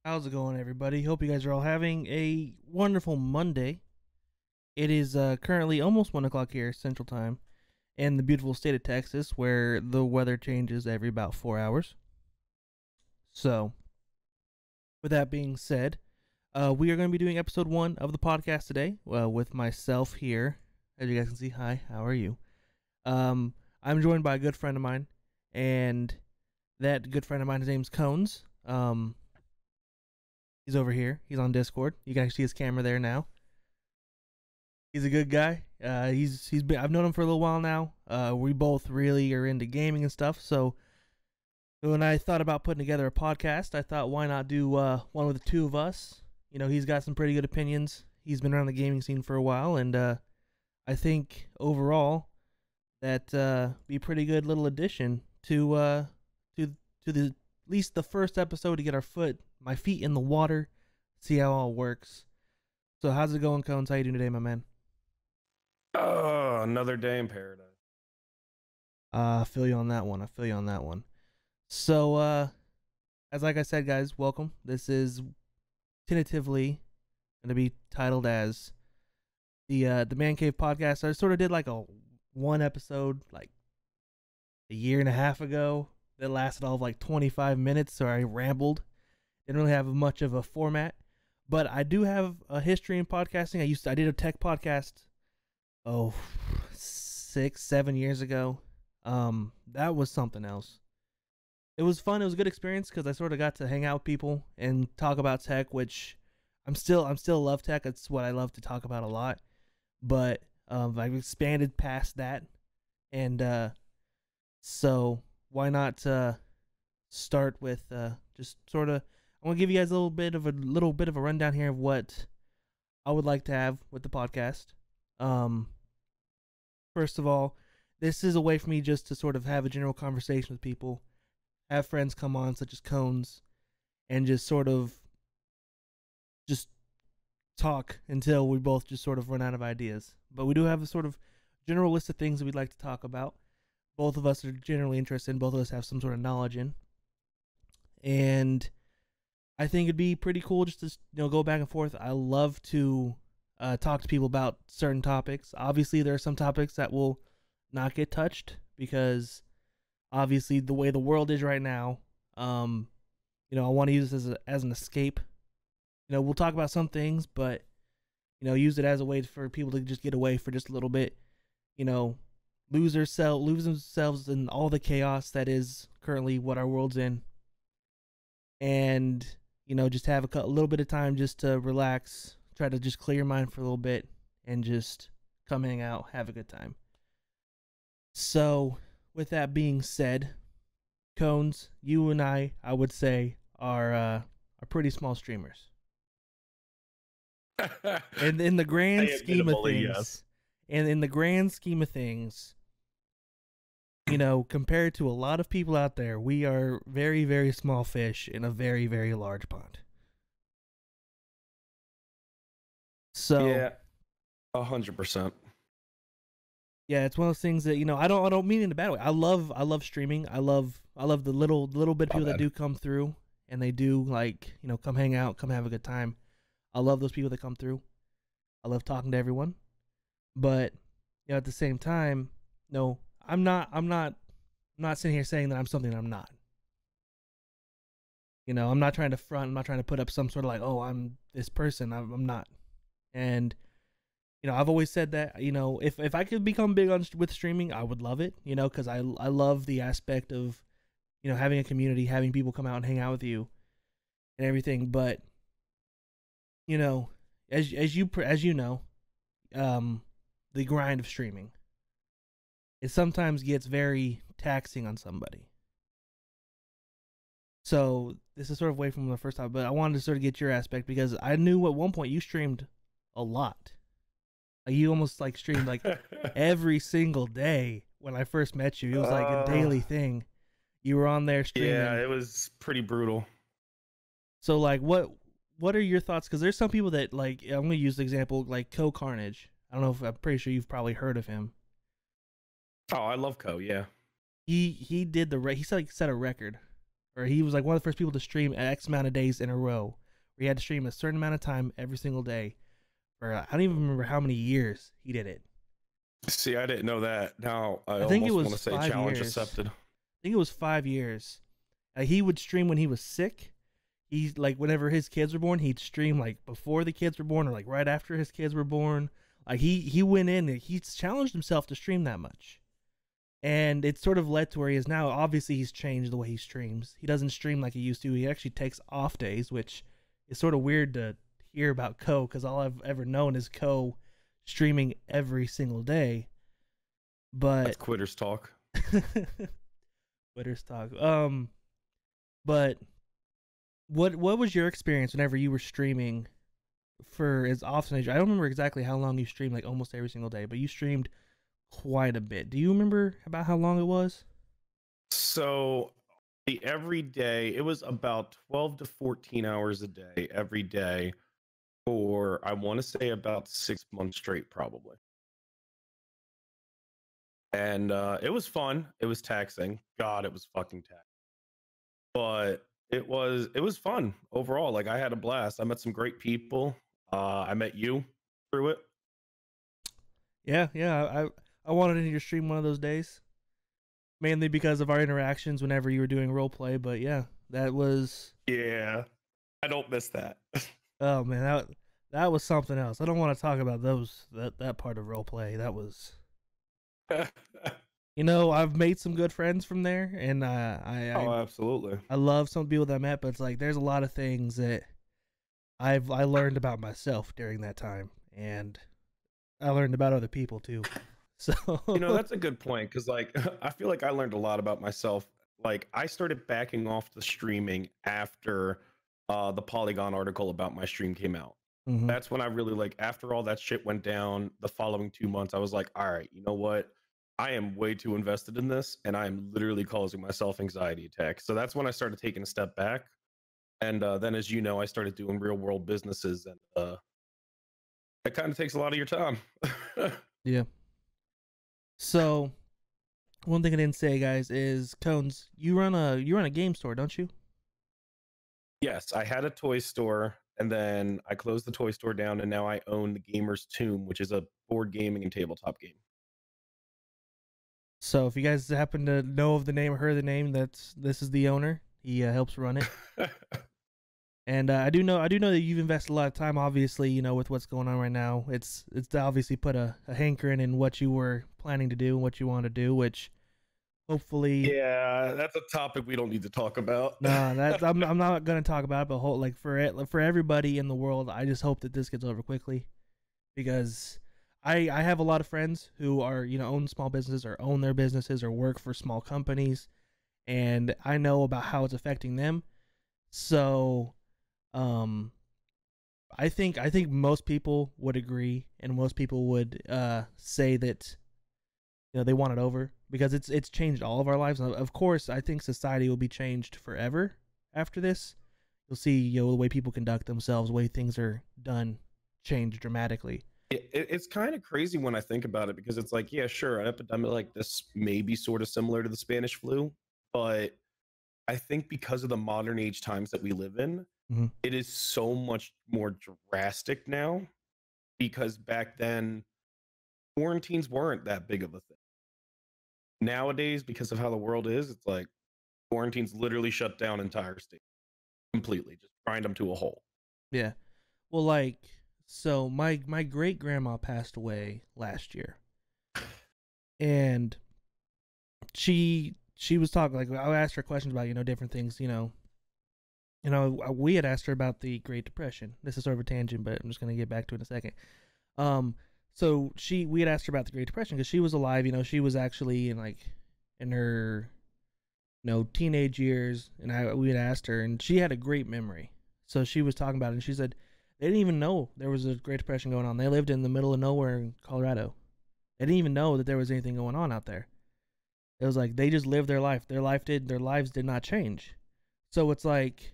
How's it going, everybody? Hope you guys are all having a wonderful Monday. It is currently almost 1 o'clock here, Central Time, in the beautiful state of Texas, where the weather changes every about 4 hours. So, with that being said, we are going to be doing episode 1 of the podcast today with myself here. As you guys can see, hi, how are you? I'm joined by a good friend of mine, and that good friend of mine, his name's Cones. He's over here. He's on Discord. You can see his camera there now. He's a good guy. He's been. I've known him for a little while now. We both really are into gaming and stuff. So when I thought about putting together a podcast, I thought, why not do one with the two of us? You know, he's got some pretty good opinions. He's been around the gaming scene for a while, and I think overall that be a pretty good little addition to the at least the first episode to get my feet in the water, see how it all works. So how's it going, Cones? How you doing today, my man? Oh, another day in paradise. I feel you on that one. So, as like I said, guys, welcome. This is tentatively going to be titled as the Man Cave Podcast. I sort of did like a one episode like a year and a half ago that lasted all of like 25 minutes, so I rambled. Didn't really have much of a format, but I do have a history in podcasting. I did a tech podcast, 6-7 years ago. That was something else. It was fun. It was a good experience because I sort of got to hang out with people and talk about tech, which I'm still love tech. It's what I love to talk about a lot, but I've expanded past that, and so why not start with just sort of. I want to give you guys a little bit of a rundown here of what I would like to have with the podcast. First of all, this is a way for me just to sort of have a general conversation with people, have friends come on, such as Cones, and just sort of just talk until we both just sort of run out of ideas. But we do have a sort of general list of things that we'd like to talk about. Both of us are generally interested in, both of us have some sort of knowledge in. And I think it'd be pretty cool just to go back and forth. I love to talk to people about certain topics. Obviously, there are some topics that will not get touched because obviously the way the world is right now, I want to use this as an escape. We'll talk about some things, but use it as a way for people to just get away for just a little bit. Lose themselves in all the chaos that is currently what our world's in, and just have a little bit of time just to relax, try to just clear your mind for a little bit, and just come hang out, have a good time. So, with that being said, Cones, you and I would say, are pretty small streamers. And in the grand scheme of things, yes. And in the grand scheme of things, compared to a lot of people out there, we are very, very small fish in a very, very large pond. So yeah, 100%. Yeah, it's one of those things that I don't mean in a bad way. I love streaming. I love the little bit of people that do come through and they do come hang out, come have a good time. I love those people that come through. I love talking to everyone. But at the same time, no, I'm not sitting here saying that I'm something that I'm not. I'm not trying to front. I'm not trying to put up some sort of I'm this person. I'm not. And I've always said that if I could become big with streaming, I would love it. Because I love the aspect of having a community, having people come out and hang out with you, and everything. But as you know, the grind of streaming, it sometimes gets very taxing on somebody. So this is sort of away from the first time, but I wanted to sort of get your aspect because I knew at one point you streamed a lot. You almost streamed every single day when I first met you. It was like a daily thing. You were on there streaming. Yeah, it was pretty brutal. So what are your thoughts? Because there's some people that I'm going to use the example Co Carnage. I don't know if I'm pretty sure you've probably heard of him. Oh, I love Co. Yeah. He did he set a record or he was like one of the first people to stream X amount of days in a row. Where he had to stream a certain amount of time every single day. For I don't even remember how many years he did it. See, I didn't know that. Now I think it almost was want to say 5 challenge years. accepted. I think it was 5 years. He would stream when he was sick. He's like whenever his kids were born, he'd stream like before the kids were born or like right after his kids were born. Like he went in and he challenged himself to stream that much. And it sort of led to where he is now. Obviously, he's changed the way he streams. He doesn't stream like he used to. He actually takes off days, which is sort of weird to hear about Ko, because all I've ever known is Ko streaming every single day. But That's quitters talk. Quitters talk. But what was your experience whenever you were streaming for as often as I don't remember exactly how long you streamed, like almost every single day, but you streamed quite a bit. Do you remember about how long it was? So the every day, it was about 12 to 14 hours a day every day for I want to say about 6 months straight, probably. And it was fun. It was taxing. God, it was fucking taxing. But it was fun overall. Like I had a blast. I met some great people. I met you through it. Yeah. I wanted to stream one of those days, mainly because of our interactions whenever you were doing role play. But yeah, that was. Yeah, I don't miss that. Oh man, that was something else. I don't want to talk about that part of role play. That was. I've made some good friends from there, and Oh, absolutely. I love some people that I met, but it's like there's a lot of things that I learned about myself during that time, and I learned about other people too. So That's a good point because like I feel like I learned a lot about myself. Like I started backing off the streaming after the Polygon article about my stream came out. Mhm. That's when I really like after all that shit went down the following 2 months, I was like, all right, you know what? I am way too invested in this and I am literally causing myself anxiety attacks. So that's when I started taking a step back. And then as you know, I started doing real world businesses and it kind of takes a lot of your time. Yeah. So one thing I didn't say, guys, is Cones, you run a game store, don't you? Yes, I had a toy store and then I closed the toy store down and now I own the Gamer's Tomb, which is a board gaming and tabletop game. So if you guys happen to know of the name or heard the name, this is the owner. He helps run it. And I do know that you've invested a lot of time, obviously, with what's going on right now. It's obviously put a hankering in what you were planning to do and what you want to do, which hopefully. Yeah, that's a topic we don't need to talk about. No, I'm not gonna talk about it, but for everybody in the world, I just hope that this gets over quickly, because I have a lot of friends who are own small businesses or own their businesses or work for small companies, and I know about how it's affecting them. So. I think most people would agree, and most people would say that they want it over, because it's changed all of our lives. Of course, I think society will be changed forever after this. You'll see the way people conduct themselves, the way things are done, change dramatically. It's kind of crazy when I think about it, because it's like, yeah, sure, an epidemic like this may be sort of similar to the Spanish flu, but I think because of the modern age times that we live in, Mm-hmm. it is so much more drastic now, because back then quarantines weren't that big of a thing. Nowadays, because of how the world is, it's like quarantines literally shut down entire states completely, just grind them to a halt. Yeah. Well, so my great grandma passed away last year, and she was talking, like, I asked her questions about different things, we had asked her about the Great Depression. This is sort of a tangent, but I'm just going to get back to it in a second. So we had asked her about the Great Depression because she was alive. She was actually in her, teenage years, and we had asked her, and she had a great memory. So she was talking about it, and she said they didn't even know there was a Great Depression going on. They lived in the middle of nowhere in Colorado. They didn't even know that there was anything going on out there. It was like they just lived their life. Their lives did not change. So it's like,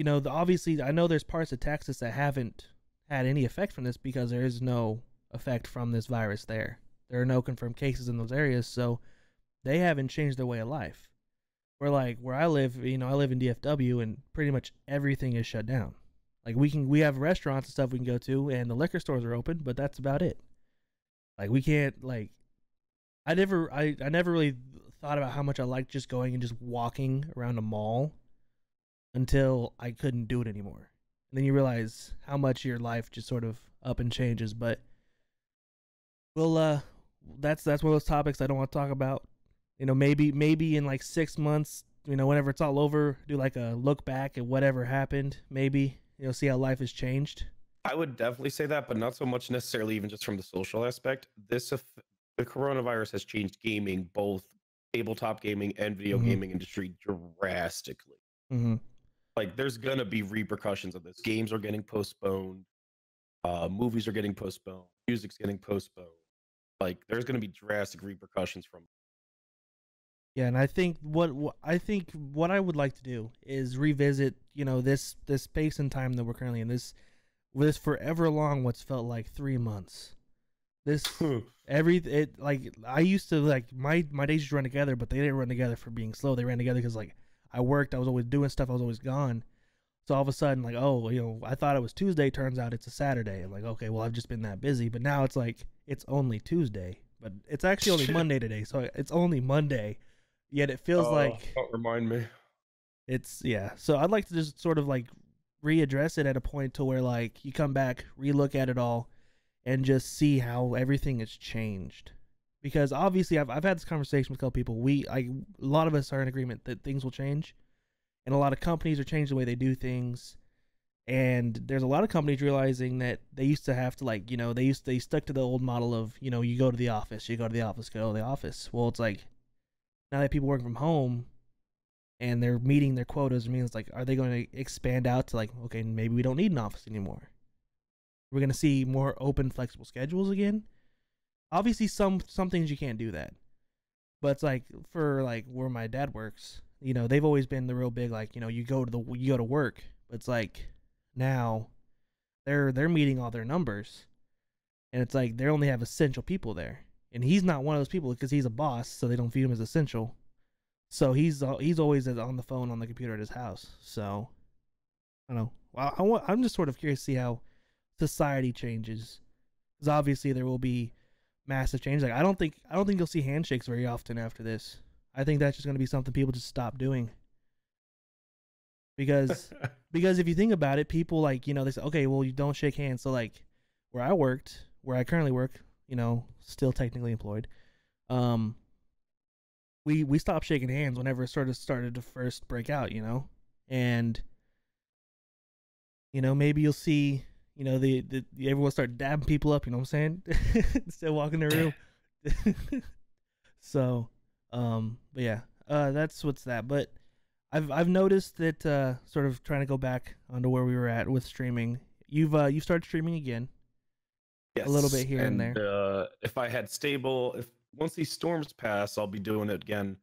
obviously, I know there's parts of Texas that haven't had any effect from this because there is no effect from this virus there. There are no confirmed cases in those areas, so they haven't changed their way of life. Where like where I live, I live in DFW, and pretty much everything is shut down. Like we have restaurants and stuff we can go to, and the liquor stores are open, but that's about it. Like we can't like I never really thought about how much I liked just going and just walking around a mall until I couldn't do it anymore. And then you realize how much your life just sort of up and changes. But well, that's one of those topics I don't want to talk about. Maybe in like 6 months, whenever it's all over, do like a look back at whatever happened. Maybe see how life has changed. I would definitely say that, but not so much necessarily even just from the social aspect. The coronavirus has changed gaming, both tabletop gaming and video gaming industry drastically. Like there's gonna be repercussions of this. Games are getting postponed, movies are getting postponed, music's getting postponed. Like there's gonna be drastic repercussions from it. Yeah, and I think what I would like to do is revisit, this space and time that we're currently in. This forever long what's felt like 3 months. This like I used to like my days just run together, but they didn't run together for being slow. They ran together because like I worked, I was always doing stuff, I was always gone. So all of a sudden, like, oh, I thought it was Tuesday. Turns out it's a Saturday. I'm like, okay, well, I've just been that busy. But now it's like it's only Tuesday, but it's actually only Monday today. So it's only Monday. Yet it feels like don't remind me. It's yeah. So I'd like to just sort of like readdress it at a point to where like you come back, relook at it all, and just see how everything has changed. Because obviously I've had this conversation with a couple people. A lot of us are in agreement that things will change, and a lot of companies are changing the way they do things. And there's a lot of companies realizing that they used to have to like they stuck to the old model of you go to the office, go to the office. Well, it's like now that people work from home and they're meeting their quotas, it means like, are they going to expand out to like, okay, maybe we don't need an office anymore? We're going to see more open, flexible schedules again. Obviously, some things you can't do that, but it's like for like where my dad works, they've always been the real big like, you go to work, but it's like now they're meeting all their numbers, and it's like they only have essential people there. And he's not one of those people because he's a boss, so they don't view him as essential. So he's always on the phone on the computer at his house. So I don't know. Well, I'm just sort of curious to see how society changes, because obviously there will be massive change. Like I don't think you'll see handshakes very often after this. I think that's just going to be something people just stop doing. Because if you think about it, people like they say, okay, well you don't shake hands. So like where I currently work, still technically employed, we stopped shaking hands whenever it started to first break out, and maybe you'll see, everyone start dabbing people up, you know what I'm saying? Instead of walking the room. So, but yeah, that's what's that. But I've noticed that sort of trying to go back onto where we were at with streaming. You've started streaming again. Yes, a little bit here and there. If once these storms pass, I'll be doing it again.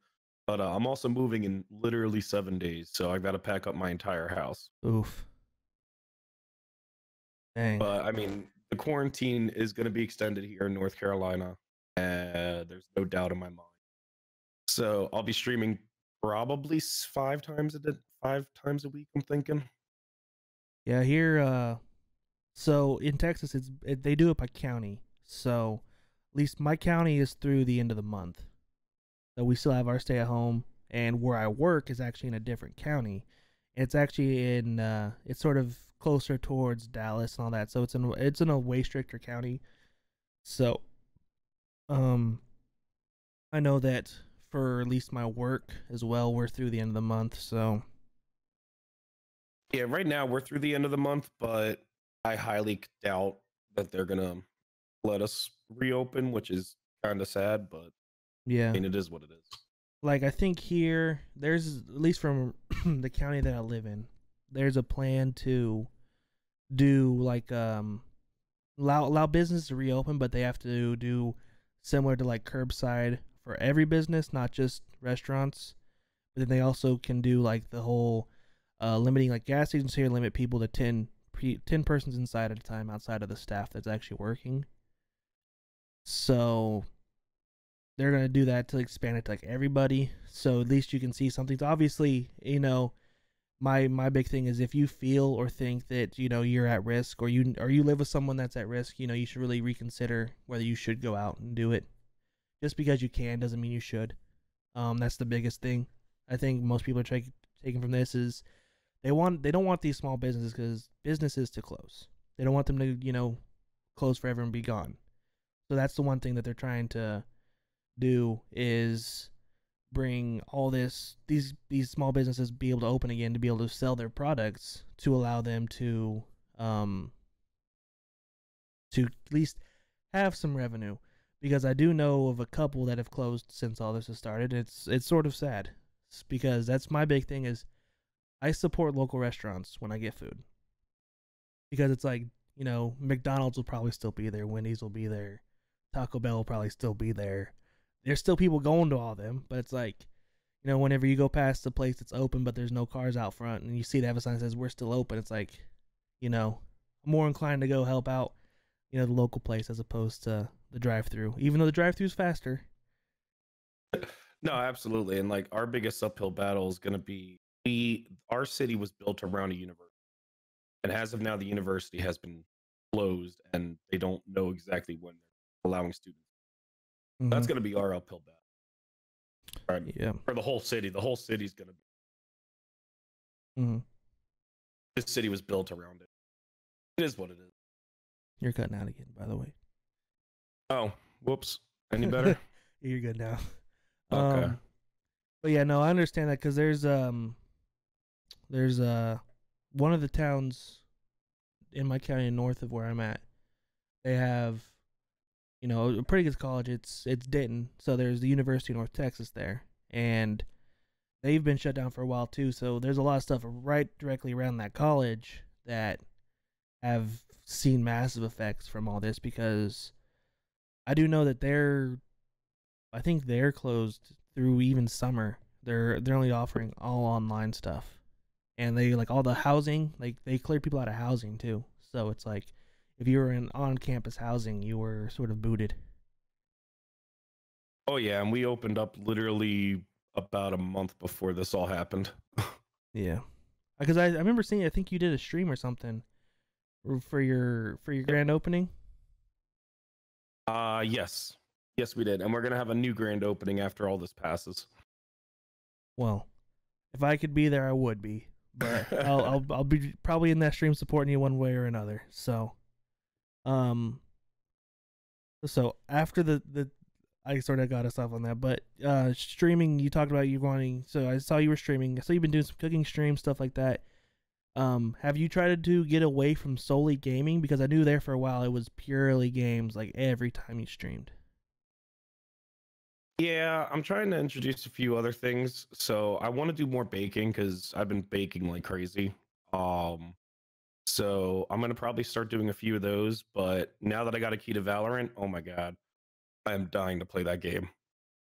But I'm also moving in literally 7 days, so I've got to pack up my entire house. Oof. Dang. But I mean, the quarantine is going to be extended here in North Carolina, and there's no doubt in my mind. So I'll be streaming probably 5 times a week. I'm thinking. Yeah, here. So in Texas, they do it by county. So at least my county is through the end of the month. So we still have our stay at home, and where I work is actually in a different county. It's actually it's sort of closer towards Dallas and all that. So it's in a way stricter county. So, I know that for at least my work as well, we're through the end of the month. So, yeah, right now we're through the end of the month, but I highly doubt that they're gonna let us reopen, which is kind of sad. But yeah, I mean, it is what it is. Like I think here, there's at least from the county that I live in, there's a plan to do like allow business to reopen, but they have to do similar to like curbside for every business, not just restaurants. But then they also can do like the whole limiting, like gas stations here limit people to 10 persons inside at a time outside of the staff that's actually working. So they're gonna do that to expand it to like everybody. So at least you can see something. So obviously, my big thing is if you feel or think that you're at risk, or you live with someone that's at risk, you should really reconsider whether you should go out and do it. Just because you can doesn't mean you should. That's the biggest thing. I think most people are taking from this is they don't want these small businesses to close. They don't want them to close forever and be gone. So that's the one thing that they're trying to do is bring all these small businesses be able to open again, to be able to sell their products, to allow them to at least have some revenue. Because I do know of a couple that have closed since all this has started. It's sort of sad, because that's my big thing is I support local restaurants when I get food, because it's like McDonald's will probably still be there, Wendy's will be there, Taco Bell will probably still be there. There's still people going to all of them, but it's like, whenever you go past the place that's open but there's no cars out front, and you see they have a sign that says we're still open, it's like, I'm more inclined to go help out, the local place as opposed to the drive-through, even though the drive-through is faster. No, absolutely. And like our biggest uphill battle is going to be our city was built around a university, and as of now, the university has been closed, and they don't know exactly when they're allowing students. Mm-hmm. That's going to be our uphill battle. Right. Yeah. For the whole city. The whole city's going to be. Mm-hmm. This city was built around it. It is what it is. You're cutting out again, by the way. Oh, whoops. Any better? You're good now. Okay. But yeah, no, I understand that, because there's one of the towns in my county north of where I'm at. They have a pretty good college. It's Denton. So there's the University of North Texas there, and they've been shut down for a while too. So there's a lot of stuff right directly around that college that have seen massive effects from all this, because I do know that I think they're closed through even summer. They're only offering all online stuff, and they like all the housing. Like they clear people out of housing too. So it's like if you were in on-campus housing, you were sort of booted. Oh yeah, and we opened up literally about a month before this all happened. Yeah, because I remember seeing. I think you did a stream or something for your grand opening. Yes, we did, and we're gonna have a new grand opening after all this passes. Well, if I could be there, I would be, but I'll be probably in that stream supporting you one way or another. So, so after the I sort of got us off on that, but streaming, you talked about you wanting. So I saw you were streaming. I saw you've been doing some cooking streams, stuff like that. Have you tried to get away from solely gaming? Because I knew there for a while it was purely games, like every time you streamed. Yeah, I'm trying to introduce a few other things. So I want to do more baking because I've been baking like crazy. So I'm gonna probably start doing a few of those. But now that I got a key to Valorant, oh my god, I am dying to play that game.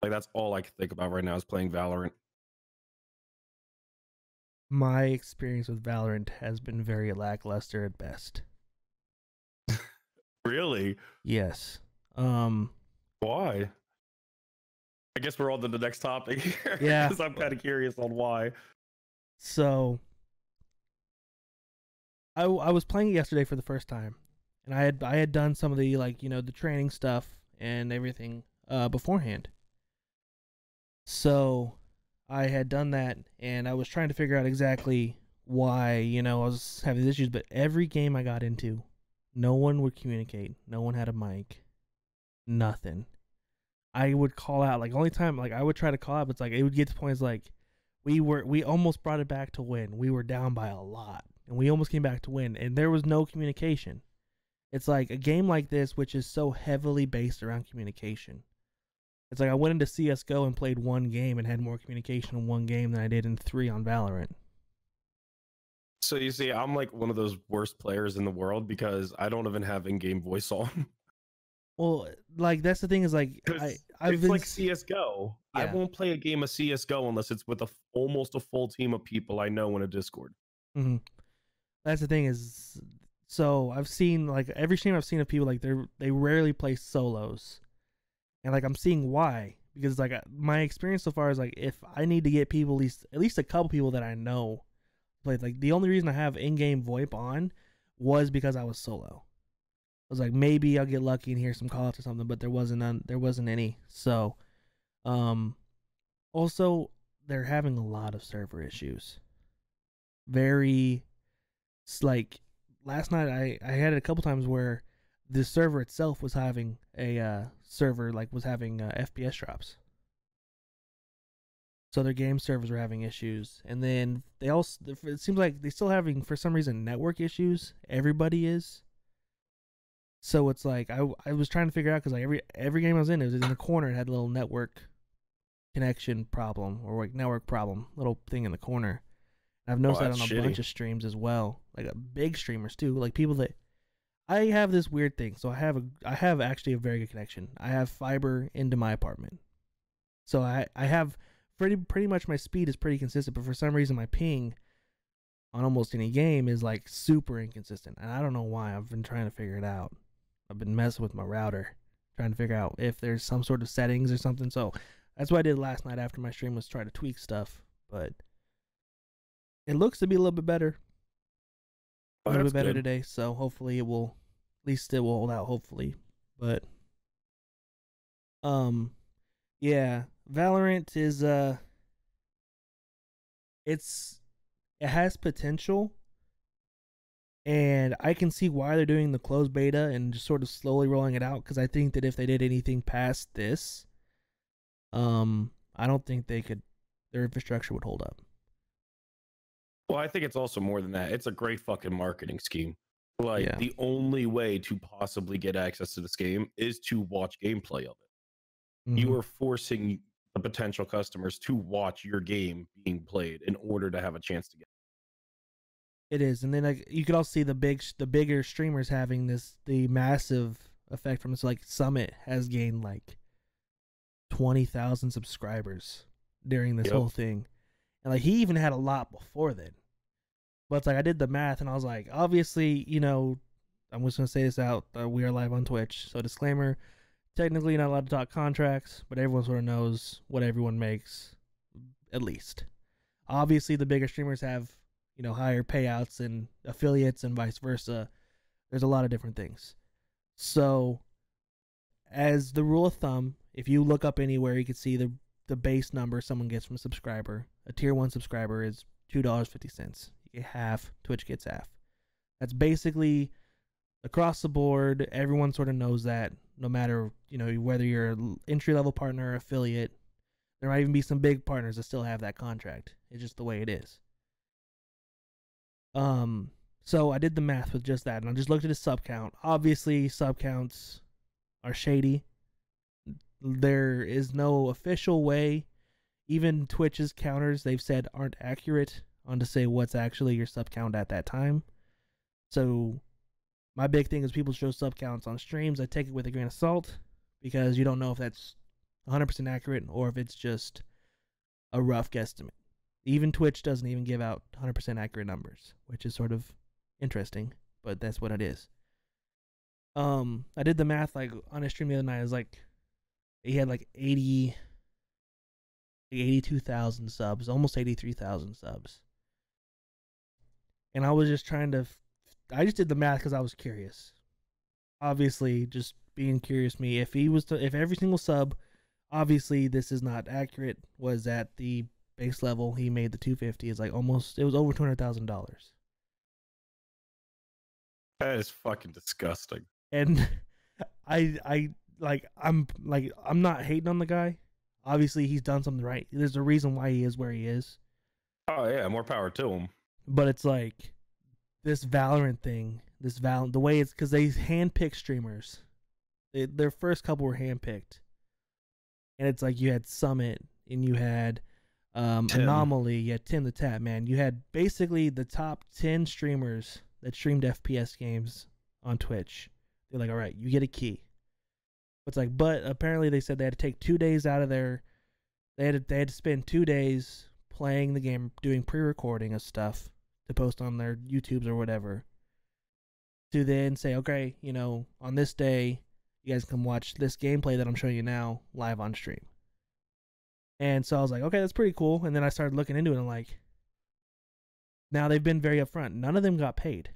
Like that's all I can think about right now is playing Valorant. My experience with Valorant has been very lackluster at best. Really? Yes. Why? I guess we're on to the next topic here. Yeah. Because I'm kind of curious on why. So I was playing it yesterday for the first time, and I had done some of the the training stuff and everything beforehand. So I had done that, and I was trying to figure out exactly why I was having these issues. But every game I got into, no one would communicate. No one had a mic. Nothing. I would call out, only time I would try to call out, but it's it would get to points we almost brought it back to win. We were down by a lot, and we almost came back to win, and there was no communication. It's like a game like this, which is so heavily based around communication. It's like I went into CSGO and played one game and had more communication in one game than I did in 3 on Valorant. So you see, I'm like one of those worst players in the world because I don't even have in-game voice on. Well, that's the thing is I've it's like CSGO. Yeah. I won't play a game of CSGO unless it's with almost a full team of people I know in a Discord. Mm-hmm. That's the thing is, so I've seen every stream I've seen of people they rarely play solos, and I'm seeing why. because like my experience so far is like if I need to get people at least a couple people that I know played, like the only reason I have in-game VoIP on was because I was solo. I was like, maybe I'll get lucky and hear some calls or something, but there wasn't any. So also they're having a lot of server issues. Very, like last night I had it a couple times where the server itself was having a was having FPS drops. So their game servers were having issues, and then they also, it seems like they still having for some reason network issues. Everybody is. So it's like I was trying to figure out because like every game I was in, it was in the corner. It had a little network connection problem or like network problem, little thing in the corner. And I've noticed that on a bunch of streams as well, like big streamers too, like people that I have this weird thing. So I have actually a very good connection. I have fiber into my apartment, so I have pretty much my speed is pretty consistent. But for some reason, my ping on almost any game is like super inconsistent, and I don't know why. I've been trying to figure it out. I've been messing with my router, trying to figure out if there's some sort of settings or something. So that's what I did last night after my stream, was try to tweak stuff. But it looks to be a little bit better. A little bit better today. So hopefully it will, at least it will hold out. Hopefully, but yeah, Valorant is it has potential. And I can see why they're doing the closed beta and just sort of slowly rolling it out, because I think that if they did anything past this, I don't think their infrastructure would hold up. Well, I think it's also more than that. It's a great fucking marketing scheme. Like, the only way to possibly get access to this game is to watch gameplay of it. Mm-hmm. You are forcing the potential customers to watch your game being played in order to have a chance to get it. Is, and then like you could also see the bigger streamers having the massive effect from it. So like Summit has gained like 20,000 subscribers during this whole thing, and like he even had a lot before then. But it's like I did the math and I was like, obviously, you know, I'm just gonna say this out. We are live on Twitch, so disclaimer: technically not allowed to talk contracts, but everyone sort of knows what everyone makes, at least. Obviously, the bigger streamers have, you know, higher payouts and affiliates and vice versa. There's a lot of different things. So, as the rule of thumb, if you look up anywhere, you can see the base number someone gets from a subscriber. A tier 1 subscriber is $2.50. You get half, Twitch gets half. That's basically across the board. Everyone sort of knows that, no matter, you know, whether you're an entry-level partner or affiliate. There might even be some big partners that still have that contract. It's just the way it is. So I did the math with just that, and I just looked at the sub count. Obviously, sub counts are shady. There is no official way. Even Twitch's counters, they've said, aren't accurate on to say what's actually your sub count at that time. So my big thing is people show sub counts on streams. I take it with a grain of salt, because you don't know if that's 100% accurate or if it's just a rough guesstimate. Even Twitch doesn't even give out 100% accurate numbers, which is sort of interesting, but that's what it is. I did the math like on a stream the other night. I was like, he had like 82,000 subs, almost 83,000 subs. And I was just I just did the math because I was curious. Obviously, just being curious me, if every single sub, obviously this is not accurate, was at the base level, he made the 250, is like it was over $200,000. That is fucking disgusting. And I'm not hating on the guy. Obviously, he's done something right. There's a reason why he is where he is. Oh yeah, more power to him. But it's like this Valorant thing, the way it's, because they handpick streamers. Their first couple were handpicked, and it's like you had Summit and you had Anomaly, you had Tim the Tap Man. You had basically the top 10 streamers that streamed FPS games on Twitch. They're like, all right, you get a key. It's like, but apparently they said they had to take 2 days out of their. They had to spend 2 days playing the game, doing pre-recording of stuff to post on their YouTubes or whatever, to then say, okay, you know, on this day, you guys can watch this gameplay that I'm showing you now live on stream. And so I was like, okay, that's pretty cool. And then I started looking into it, and like, now they've been very upfront. None of them got paid.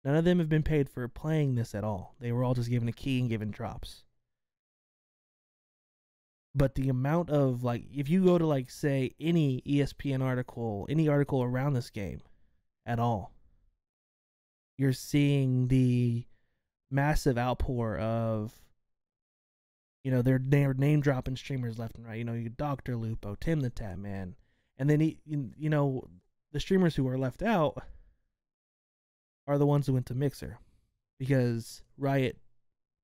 None of them have been paid for playing this at all. They were all just given a key and given drops. But the amount of, like, if you go to, like, say, any ESPN article, any article around this game at all, you're seeing the massive outpour of, you know, they're name dropping streamers left and right. You know, you Dr. Lupo, Tim the Tap Man. And then, you know, the streamers who are left out are the ones who went to Mixer. Because Riot,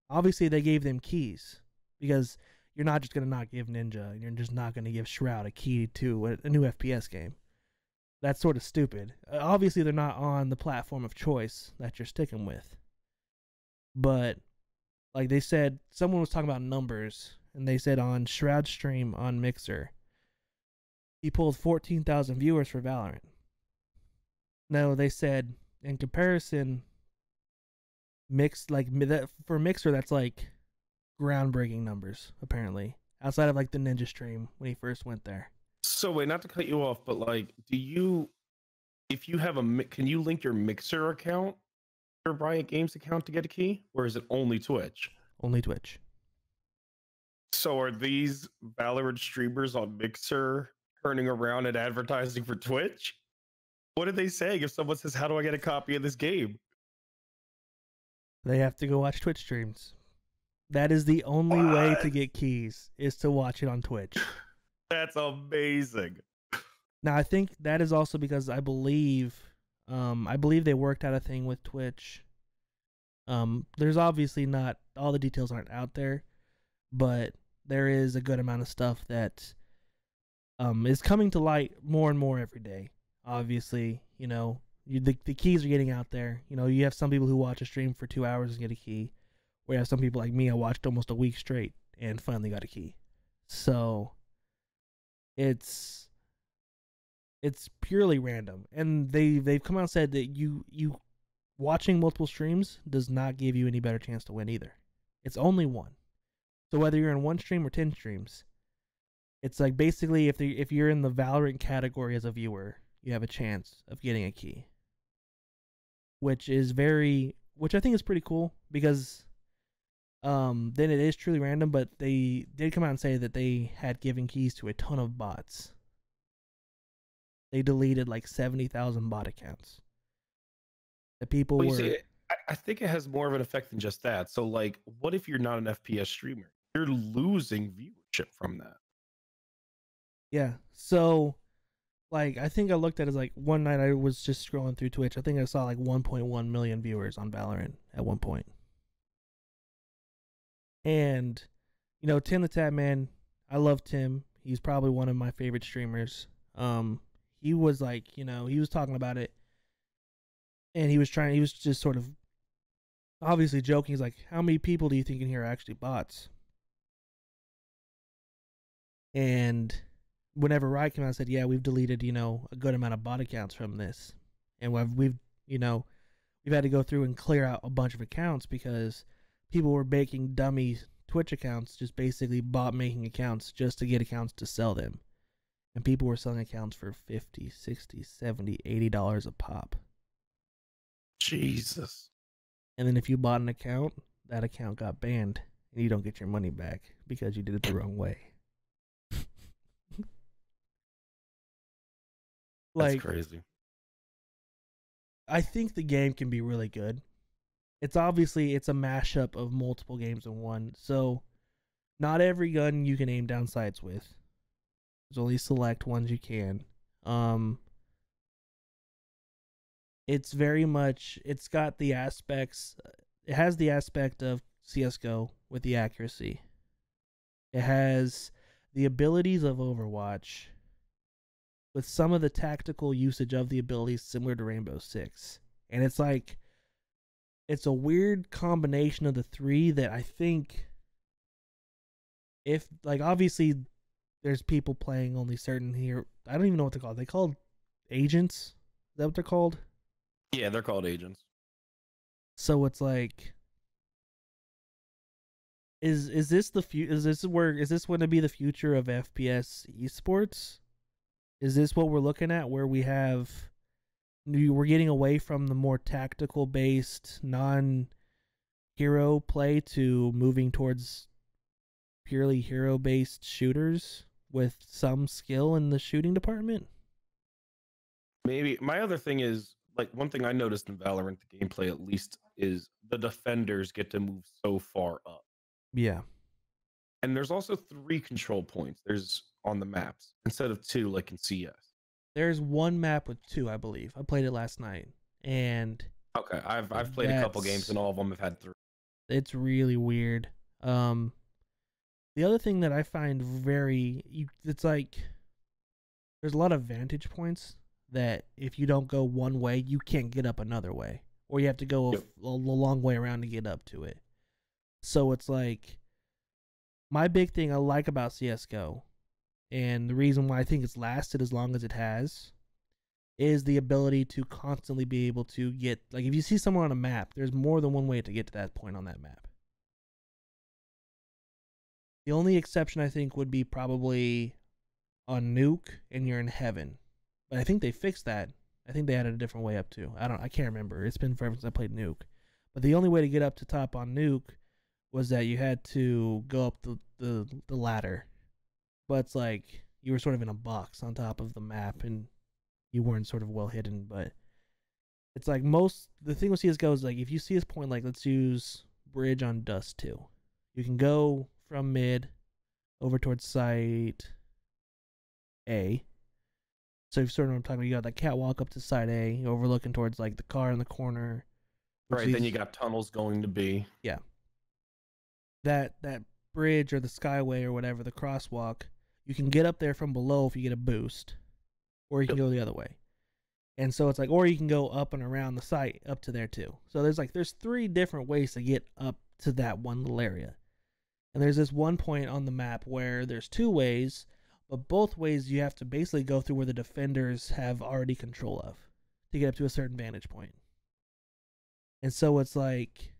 obviously they gave them keys. Because you're not just going to not give Ninja, and you're just not going to give Shroud a key to a new FPS game. That's sort of stupid. Obviously they're not on the platform of choice that you're sticking with. But, like they said, someone was talking about numbers, and they said on Shroud's stream on Mixer, he pulled 14,000 viewers for Valorant. No, they said in comparison, for Mixer, that's like groundbreaking numbers, apparently, outside of like the Ninja stream when he first went there. So wait, not to cut you off, but like, if you have can you link your Mixer account, your Riot Games account to get a key, or is it only Twitch? Only Twitch. So are these Valorant streamers on Mixer turning around and advertising for Twitch? What are they saying if someone says, "How do I get a copy of this game?" They have to go watch Twitch streams. That is the only way to get keys, is to watch it on Twitch. That's amazing. Now, I think that is also because I believe they worked out a thing with Twitch. There's obviously not, all the details aren't out there, but there is a good amount of stuff that is coming to light more and more every day. Obviously, you know, the keys are getting out there. You know, you have some people who watch a stream for 2 hours and get a key. We have some people like me, I watched almost a week straight and finally got a key. So it's purely random. And they've come out and said that you watching multiple streams does not give you any better chance to win either. It's only one. So whether you're in one stream or 10 streams, it's like basically if you're in the Valorant category as a viewer, you have a chance of getting a key. Which I think is pretty cool, because then it is truly random, but they did come out and say that they had given keys to a ton of bots. They deleted like 70,000 bot accounts. The people were... See, I think it has more of an effect than just that. So, like, what if you're not an FPS streamer? You're losing viewership from that. Yeah. So, like, I think I looked at it as, like, one night I was just scrolling through Twitch. I think I saw like 1.1 million viewers on Valorant at one point. And, you know, Tim the Tap Man, I love Tim. He's probably one of my favorite streamers. He was like, you know, he was talking about it, and he was just sort of obviously joking. He's like, how many people do you think in here are actually bots? And whenever Riot came out and said, yeah, we've deleted, you know, a good amount of bot accounts from this, and we've had to go through and clear out a bunch of accounts because people were making dummy Twitch accounts, just basically bot making accounts just to get accounts to sell them. And people were selling accounts for $50, $60, $70, $80 a pop. Jesus. And then if you bought an account, that account got banned, and you don't get your money back because you did it the wrong way. That's crazy. I think the game can be really good. It's a mashup of multiple games in one. So not every gun you can aim down sights with. There's only select ones you can. It's very much, it has the aspect of CSGO with the accuracy. It has the abilities of Overwatch with some of the tactical usage of the abilities similar to Rainbow Six. And it's like, it's a weird combination of the three that I think, if, like, obviously there's people playing only certain here. I don't even know what they're called. They called agents? Is that what they're called? Yeah, they're called agents. So it's like, Is this the is this going to be the future of FPS esports? Is this what we're looking at, where we're getting away from the more tactical based non-hero play to moving towards purely hero based shooters with some skill in the shooting department? Maybe my other thing is like one thing I noticed in Valorant, the gameplay at least, is the defenders get to move so far up. Yeah. And there's also 3 control points. There's on the maps instead of 2 like in CS. There's one map with 2, I believe. I played it last night, and Okay, I've played a couple games and all of them have had 3. it's really weird. The other thing that I find it's like there's a lot of vantage points that if you don't go one way, you can't get up another way, or you have to go a long way around to get up to it. So it's like my big thing I like about CS:GO, and the reason why I think it's lasted as long as it has, is the ability to constantly be able to get, like, if you see someone on a map, there's more than one way to get to that point on that map. The only exception I think would be probably on Nuke and you're in heaven. But I think they fixed that. I think they added a different way up too. I can't remember. It's been forever since I played Nuke. But the only way to get up to top on Nuke was that you had to go up the ladder. But it's like you were sort of in a box on top of the map and you weren't sort of well hidden. But it's like the thing with CSGO is like if you see this point, like let's use Bridge on Dust 2. You can go from mid over towards site A. So if you sort of know what I'm talking about, you got that catwalk up to side A, overlooking towards like the car in the corner. Right, then you got tunnels going to B. Yeah. That bridge or the skyway or whatever, the crosswalk, you can get up there from below if you get a boost. Or you can go the other way. And so it's like, or you can go up and around the site up to there too. So there's 3 different ways to get up to that one little area. And there's this one point on the map where there's 2 ways, but both ways you have to basically go through where the defenders have already control of to get up to a certain vantage point. And so it's like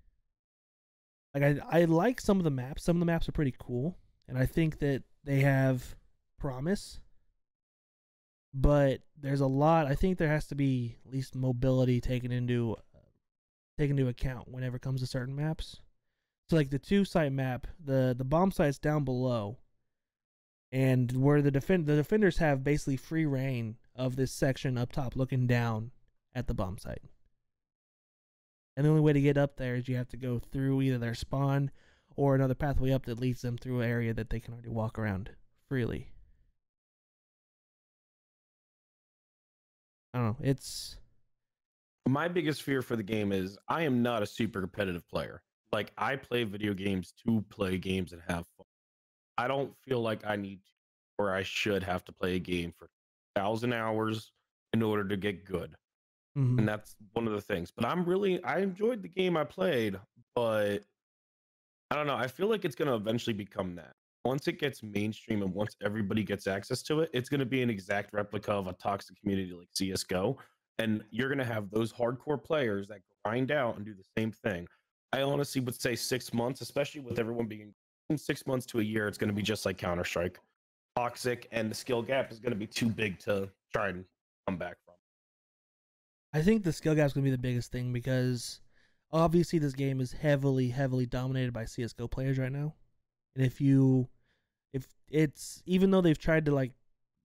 I like some of the maps. Some of the maps are pretty cool, and I think that they have promise. But there's a lot. I think there has to be at least mobility taken into account whenever it comes to certain maps. So like the 2 site map, the bomb site's down below, and where the defenders have basically free reign of this section up top, looking down at the bomb site. And the only way to get up there is you have to go through either their spawn or another pathway up that leads them through an area that they can already walk around freely. I don't know. It's my biggest fear for the game is I am not a super competitive player. Like I play video games to play games and have fun. I don't feel like I need to, or I should have to play a game for 1,000 hours in order to get good. And that's one of the things. But I enjoyed the game I played, but I don't know. I feel like it's going to eventually become that. Once it gets mainstream and once everybody gets access to it, it's going to be an exact replica of a toxic community like CSGO. And you're going to have those hardcore players that grind out and do the same thing. I honestly would say 6 months, especially with everyone being in 6 months to a year, it's going to be just like Counter-Strike. Toxic, and the skill gap is going to be too big to try and come back from. I think the skill gap is going to be the biggest thing because obviously this game is heavily, heavily dominated by CSGO players right now. And if it's, even though they've tried to like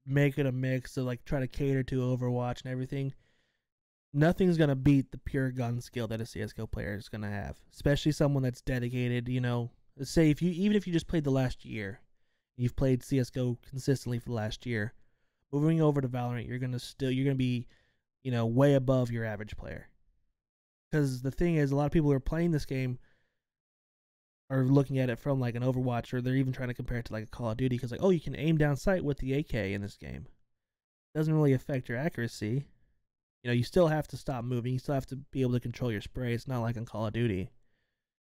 make it a mix to like try to cater to Overwatch and everything, nothing's going to beat the pure gun skill that a CSGO player is going to have, especially someone that's dedicated, you know. Let's say even if you just played the last year, you've played CSGO consistently for the last year, moving over to Valorant, you're going to be, you know, way above your average player. Because the thing is, a lot of people who are playing this game are looking at it from like an Overwatch, or they're even trying to compare it to like a Call of Duty, because like, oh, you can aim down sight with the AK in this game. Doesn't really affect your accuracy. You know, you still have to stop moving. You still have to be able to control your spray. It's not like on Call of Duty,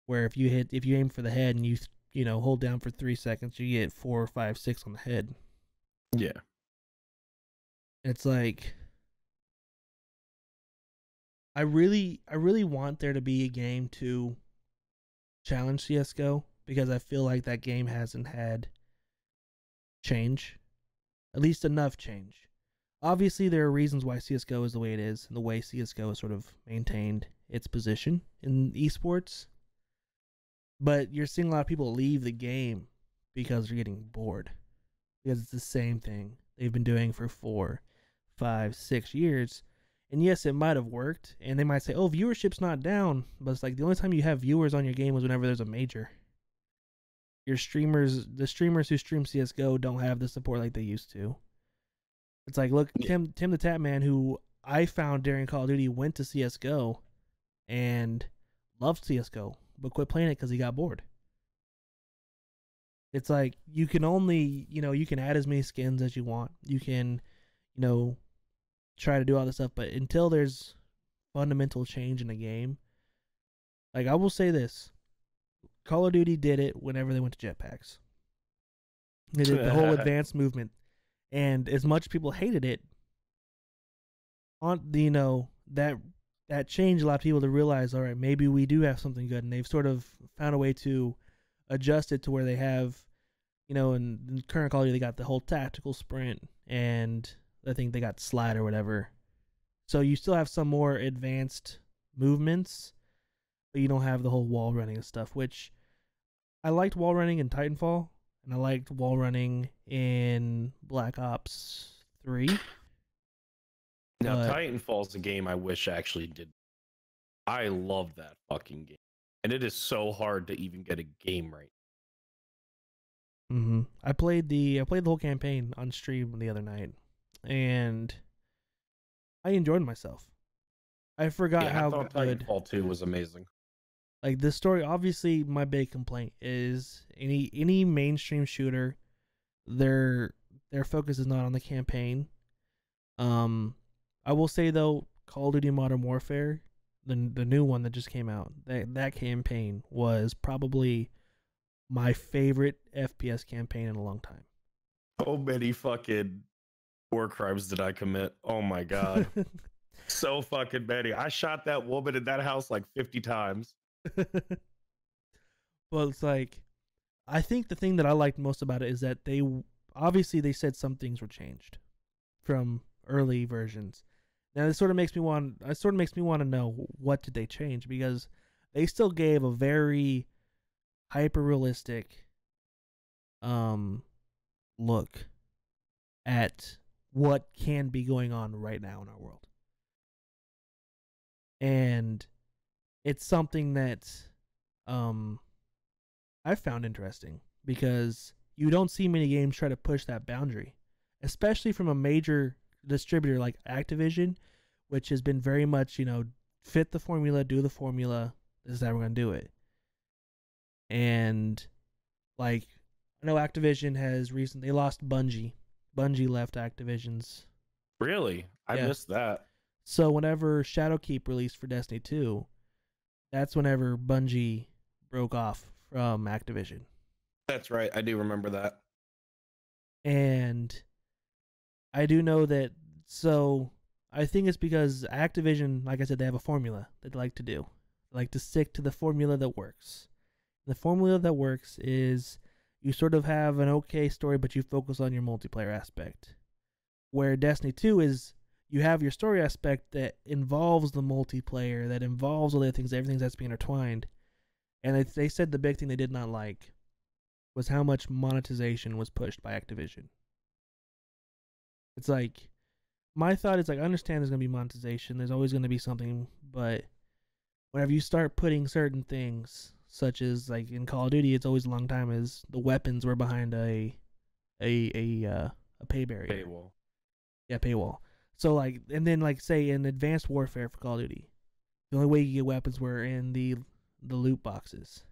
where if you aim for the head and you know, hold down for 3 seconds, you get 4, 5, 6 on the head. Yeah. It's like, I really want there to be a game to challenge CSGO, because I feel like that game hasn't had change, at least enough change. Obviously, there are reasons why CSGO is the way it is, and the way CSGO has sort of maintained its position in esports. But you're seeing a lot of people leave the game because they're getting bored. Because it's the same thing they've been doing for 4, 5, 6 years. And yes, it might have worked. And they might say, oh, viewership's not down. But it's like the only time you have viewers on your game is whenever there's a major. The streamers who stream CSGO don't have the support like they used to. It's like, look, Tim the Tatman, who I found during Call of Duty, went to CSGO and loved CSGO, but quit playing it because he got bored. It's like, you can only, you can add as many skins as you want. You can, try to do all this stuff, but until there's fundamental change in the game, like, I will say this. Call of Duty did it whenever they went to jetpacks. They did the whole advanced movement. And as much people hated it, that changed a lot of people to realize, all right, maybe we do have something good. And they've sort of found a way to adjust it to where they have, in current Call of Duty, they got the whole tactical sprint, and I think they got slide or whatever. So you still have some more advanced movements, but you don't have the whole wall running and stuff, which I liked wall running in Titanfall, and I liked wall running in Black Ops 3. Now, Titanfall's a game I wish I actually did. I love that fucking game. And it is so hard to even get a game right. Mm-hmm. I played the whole campaign on stream the other night, and I enjoyed myself. I forgot how I thought good Titanfall 2 was amazing. Like, the story, obviously, my big complaint is any mainstream shooter, their focus is not on the campaign. I will say, though, Call of Duty Modern Warfare, the new one that just came out, that campaign was probably my favorite FPS campaign in a long time. So many fucking war crimes did I commit? Oh my god. So fucking many. I shot that woman in that house like 50 times. Well, it's like, I think the thing that I liked most about it is that they said some things were changed from early versions. Now this sort of makes me want to know, what did they change, because they still gave a very hyper realistic look at what can be going on right now in our world. And it's something that I found interesting, because you don't see many games try to push that boundary, especially from a major distributor like Activision, which has been very much, fit the formula, do the formula, this is how we're going to do it. And, like, I know Activision has recently lost Bungie. Bungie left Activision's. Really? I missed that. So whenever Shadowkeep released for Destiny 2, that's whenever Bungie broke off from Activision. That's right. I do remember that. And I do know that, so I think it's because Activision, like I said, they have a formula that they like to do. They like to stick to the formula that works. The formula that works is you sort of have an okay story, but you focus on your multiplayer aspect. Where Destiny 2 is, you have your story aspect that involves the multiplayer, that involves all the things, everything that's being intertwined. And they said the big thing they did not like was how much monetization was pushed by Activision. It's like, my thought is, like, I understand there's going to be monetization, there's always going to be something, but whenever you start putting certain things, such as, like, in Call of Duty, it's always a long time as the weapons were behind a pay barrier. Paywall. Yeah, paywall. So, like, and then, like, say in Advanced Warfare for Call of Duty, the only way you get weapons were in the loot boxes.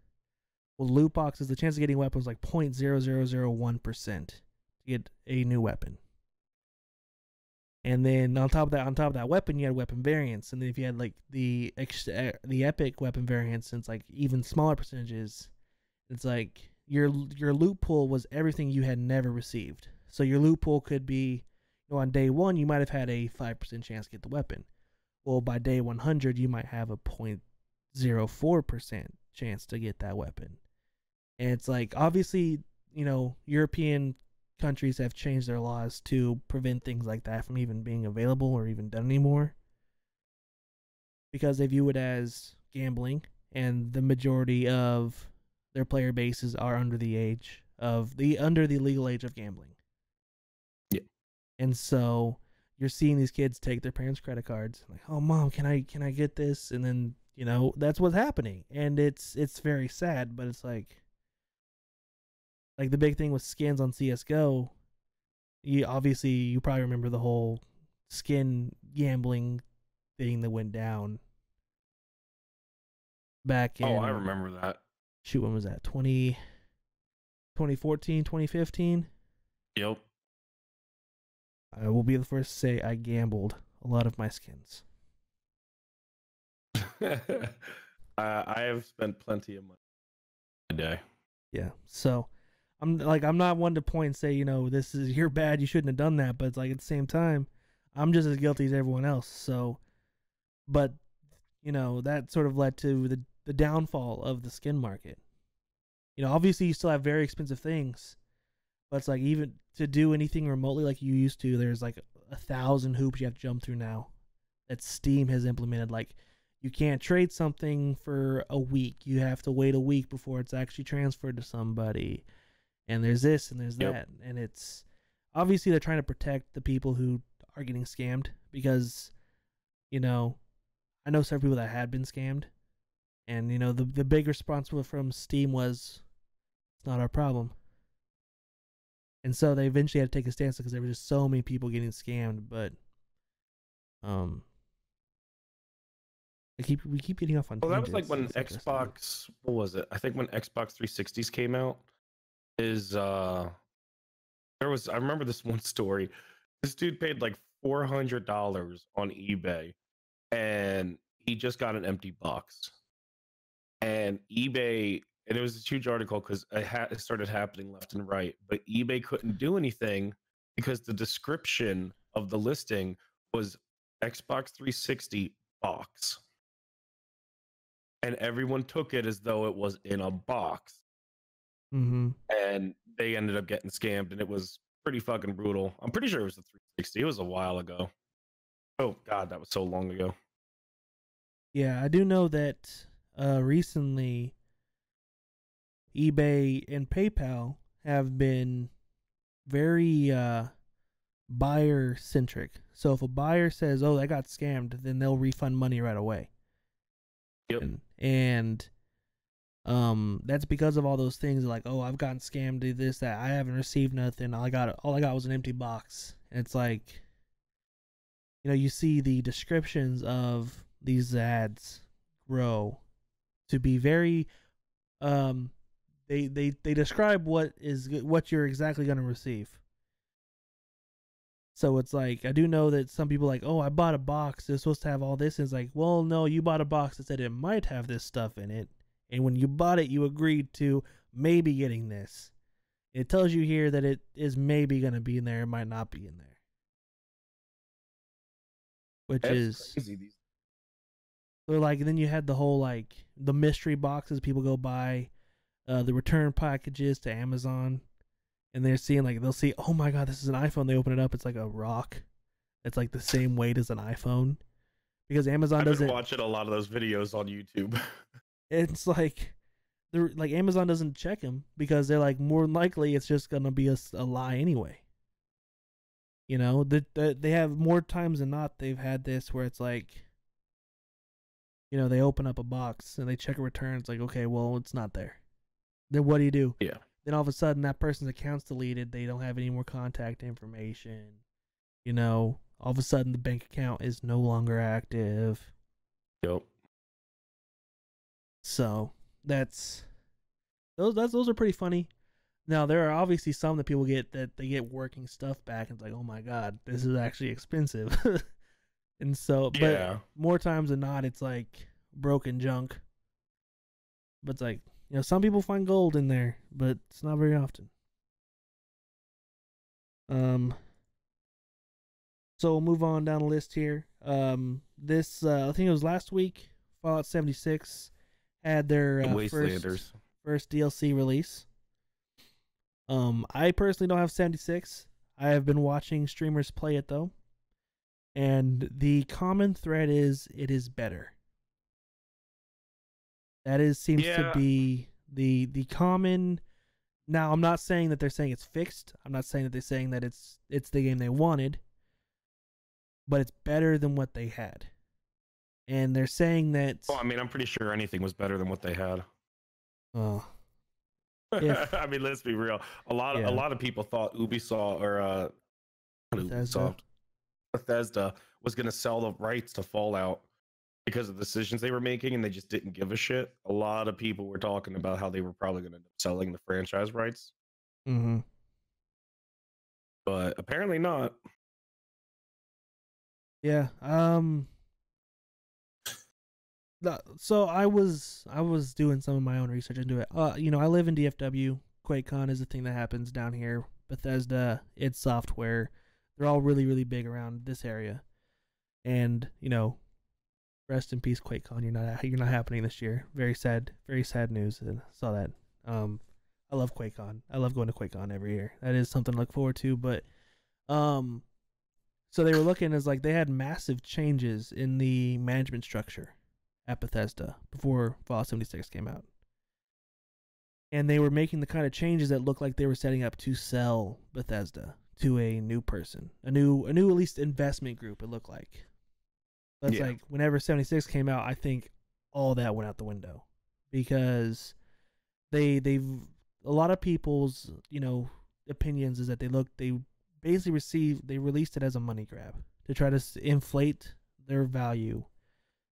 Well, loot boxes, the chance of getting weapons was like 0.0001% to get a new weapon. And then on top of that weapon, you had weapon variants. And then if you had, like, the epic weapon variants, and it's like even smaller percentages, it's like your loot pool was everything you had never received. So your loot pool could be, on day 1, you might have had a 5% chance to get the weapon. Well, by day 100, you might have a 0.04% chance to get that weapon. And it's like, obviously, European countries have changed their laws to prevent things like that from even being available or even done anymore, because they view it as gambling, and the majority of their player bases are under the legal age of gambling. Yeah. And so you're seeing these kids take their parents' credit cards, like, "Oh, mom, can I get this?" And then that's what's happening, and it's very sad. But it's like the big thing with skins on CS:GO. You probably remember the whole skin gambling thing that went down back Oh, I in, remember that. shoot, when was that? 2014, 2015. Yep. I will be the first to say I gambled a lot of my skins. I have spent plenty of money a day. Yeah. So I'm not one to point and say, this is, you're bad, you shouldn't have done that, but it's like, at the same time, I'm just as guilty as everyone else. So, but that sort of led to the downfall of the skin market. Obviously you still have very expensive things, but it's like, even to do anything remotely like you used to, there's like 1,000 hoops you have to jump through now that Steam has implemented. Like, you can't trade something for a week. You have to wait a week before it's actually transferred to somebody. And there's this and there's Yep. that. And it's obviously they're trying to protect the people who are getting scammed, because, I know several people that had been scammed. And, the big response from Steam was, "It's not our problem." And so they eventually had to take a stance because there were just so many people getting scammed. But we keep getting off on Well, that was tangents. like when It's interesting. Xbox, what was it? I think when Xbox 360s came out, I remember this one story. This dude paid like $400 on eBay, and he just got an empty box. And eBay, and it was a huge article because it started happening left and right, but eBay couldn't do anything because the description of the listing was Xbox 360 box. And everyone took it as though it was in a box. Mm-hmm. And they ended up getting scammed, and it was pretty fucking brutal. I'm pretty sure it was the 360. It was a while ago. Oh god, that was so long ago. Yeah, I do know that recently eBay and PayPal have been very buyer centric. So if a buyer says, "Oh, I got scammed," then they'll refund money right away. Yep. And that's because of all those things, like, "Oh, I've gotten scammed, do this, that, I haven't received nothing. All I got was an empty box." And it's like, you see the descriptions of these ads grow to be very they describe what you're exactly going to receive. So it's like, I do know that some people like, "Oh, I bought a box, it's supposed to have all this." And it's like, well, no, you bought a box that said it might have this stuff in it, and when you bought it, you agreed to maybe getting this. It tells you here that it is maybe going to be in there, it might not be in there, which That's is crazy. so, like, then you had the whole, like, the mystery boxes people go buy, the return packages to Amazon, and they're seeing, like, they'll see, "Oh my god, this is an iPhone." They open it up, it's like a rock. It's like the same weight as an iPhone, because Amazon I've been doesn't. watching a lot of those videos on YouTube. It's like, they're like, Amazon doesn't check them because they're like, more than likely it's just gonna be a lie anyway. They have more times than not, they've had this where it's like, they open up a box and they check a return. It's like, okay, well, it's not there. Then what do you do? Yeah. Then all of a sudden that person's account's deleted. They don't have any more contact information. All of a sudden the bank account is no longer active. Yep. So those are pretty funny. Now there are obviously some that people get, that they get working stuff back, and it's like, "Oh my god, this is actually expensive." And so, but Yeah. more times than not, it's like broken junk. But it's like, some people find gold in there, but it's not very often. So we'll move on down the list here. This I think it was last week, Fallout 76 had their Wastelanders. first DLC release. I personally don't have 76. I have been watching streamers play it though, and the common thread is it is better. That is seems to Yeah. be the common. Now, I'm not saying that they're saying it's fixed. I'm not saying that they're saying that it's the game they wanted, but it's better than what they had. And they're saying that Well, I mean, I'm pretty sure anything was better than what they had. uh if I mean, let's be real. A yeah, lot of people thought Ubisoft or not Bethesda. Ubisoft, Bethesda was going to sell the rights to Fallout because of the decisions they were making, and they just didn't give a shit. A lot of people were talking about how they were probably going to end up selling the franchise rights, Mhm. but apparently not. Yeah. So I was doing some of my own research into it. I live in DFW. QuakeCon is a thing that happens down here. Bethesda, id Software, they're all really really big around this area. And rest in peace, QuakeCon. You're not happening this year. Very sad news. And I saw that. I love QuakeCon. I love going to QuakeCon every year. That is something to look forward to. But um, so they were looking as like they had massive changes in the management structure at Bethesda before Fallout 76 came out. And they were making the kind of changes that looked like they were setting up to sell Bethesda to a new person, a new at least investment group. It looked like. But it's Yeah. like whenever 76 came out, I think all that went out the window because they've a lot of people's opinions is that they basically released it as a money grab to try to inflate their value.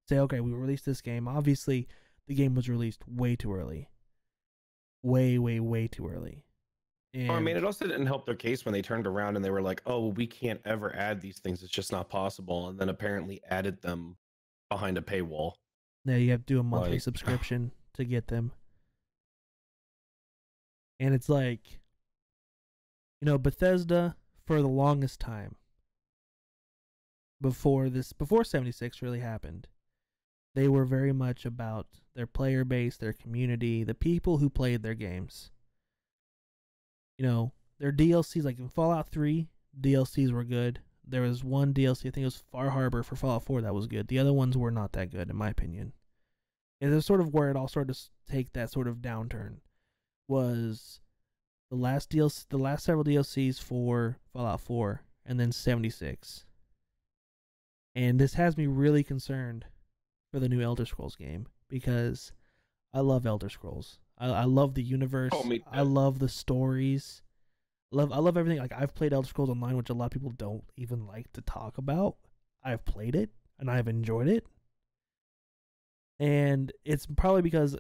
Say, okay, we released this game. Obviously, the game was released way too early, way too early. Oh, I mean, And it also didn't help their case when they turned around and they were like, "Oh, well, we can't ever add these things; it's just not possible." And then apparently added them behind a paywall. now you have to do a monthly Like, subscription to get them. And it's like, Bethesda for the longest time before 76 really happened, they were very much about their player base, their community, the people who played their games. Their DLCs, like in Fallout 3, DLCs were good. There was one DLC, I think it was Far Harbor for Fallout 4, that was good. The other ones were not that good, in my opinion. And that's sort of where it all started to take that sort of downturn. Was the last several DLCs for Fallout 4, and then 76. And this has me really concerned for the new Elder Scrolls game because I love Elder Scrolls. I love the universe. oh, me I love the stories. I love everything. Like I've played Elder Scrolls Online, which a lot of people don't even like to talk about. I've played it and I've enjoyed it. And it's probably because,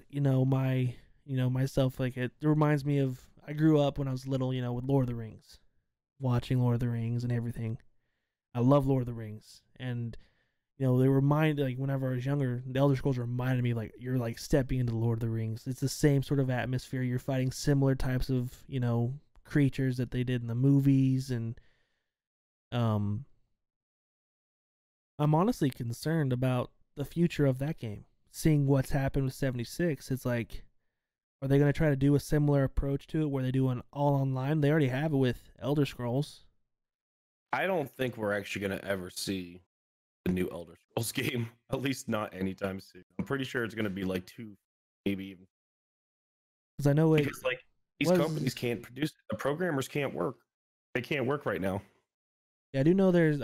myself, like it reminds me of I grew up when I was little, with Lord of the Rings. Watching Lord of the Rings and everything. I love Lord of the Rings. And they remind like whenever I was younger, the Elder Scrolls reminded me like you're like stepping into the Lord of the Rings. It's the same sort of atmosphere. You're fighting similar types of creatures that they did in the movies, and I'm honestly concerned about the future of that game. Seeing what's happened with 76, it's like, are they going to try to do a similar approach to it where they do an all online? They already have it with Elder Scrolls. I don't think we're actually going to ever see the new Elder Scrolls game, at least not anytime soon. I'm pretty sure it's going to be like 2, maybe even. Because I know it Because like these was. companies can't produce it. The programmers can't work. They can't work right now. Yeah, I do know there's.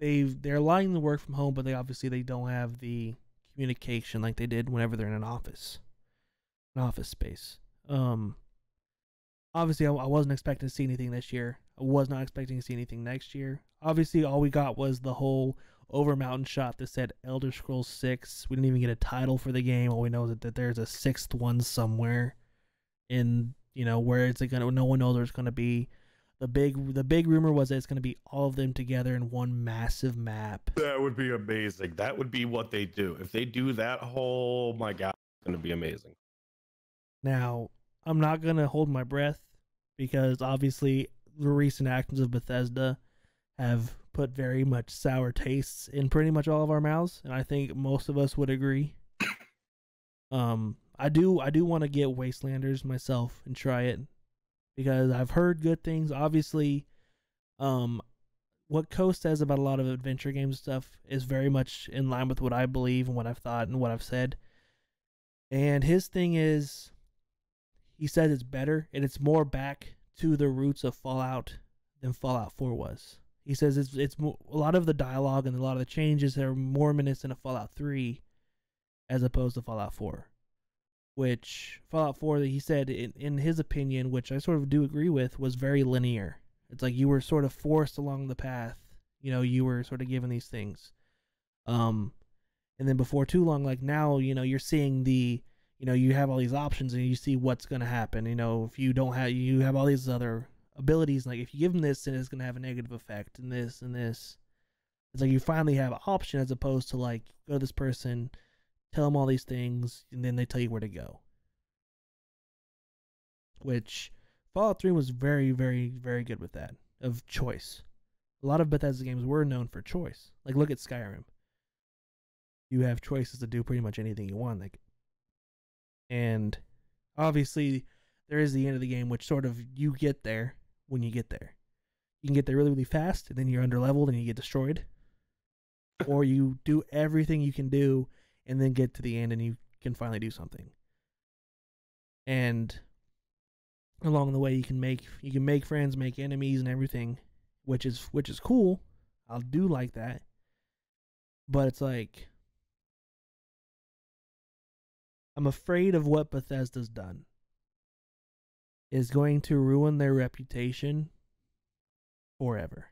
They're allowing the work from home, but they don't have the communication like they did whenever they're in an office space. Obviously, I wasn't expecting to see anything this year. I was not expecting to see anything next year. Obviously, all we got was the whole over mountain shot that said Elder Scrolls 6. We didn't even get a title for the game. All we know is that there's a sixth one somewhere, in where it's gonna. No one knows where it's gonna be. The big rumor was that it's gonna be all of them together in one massive map. That would be amazing. That would be what they do. If they do that whole, my God, it's going to be amazing. Now, I'm not gonna hold my breath because obviously the recent actions of Bethesda have put very much sour tastes in pretty much all of our mouths, and I think most of us would agree. I do want to get Wastelanders myself and try it because I've heard good things. Obviously, um, what Coast says about a lot of adventure game stuff is very much in line with what I believe and what I've thought and what I've said. And his thing is, he says it's better and it's more back to the roots of Fallout than Fallout 4 was. He says it's more, a lot of the dialogue and a lot of the changes that are more reminiscent of Fallout 3 as opposed to Fallout 4. Which Fallout 4, that he said in his opinion, which I sort of do agree with, was very linear. It's like you were sort of forced along the path. You know, you were sort of given these things. And then before too long, like now, you know, you're seeing you have all these options and you see what's going to happen. You know, if you don't have, you have all these other abilities. Like if you give them this, then it's going to have a negative effect and this and this. It's like you finally have an option as opposed to like, go to this person, tell them all these things, and then they tell you where to go. Which Fallout 3 was very, very, very good with that, of choice. A lot of Bethesda games were known for choice. Like look at Skyrim. You have choices to do pretty much anything you want. Like, and obviously there is the end of the game, which sort of you get there when you get there. You can get there really, really fast, and then you're underleveled and you get destroyed. Or you do everything you can do and then get to the end and you can finally do something. And along the way you can make friends, make enemies and everything, which is cool. I do like that. But it's like, I'm afraid of what Bethesda's done is going to ruin their reputation forever.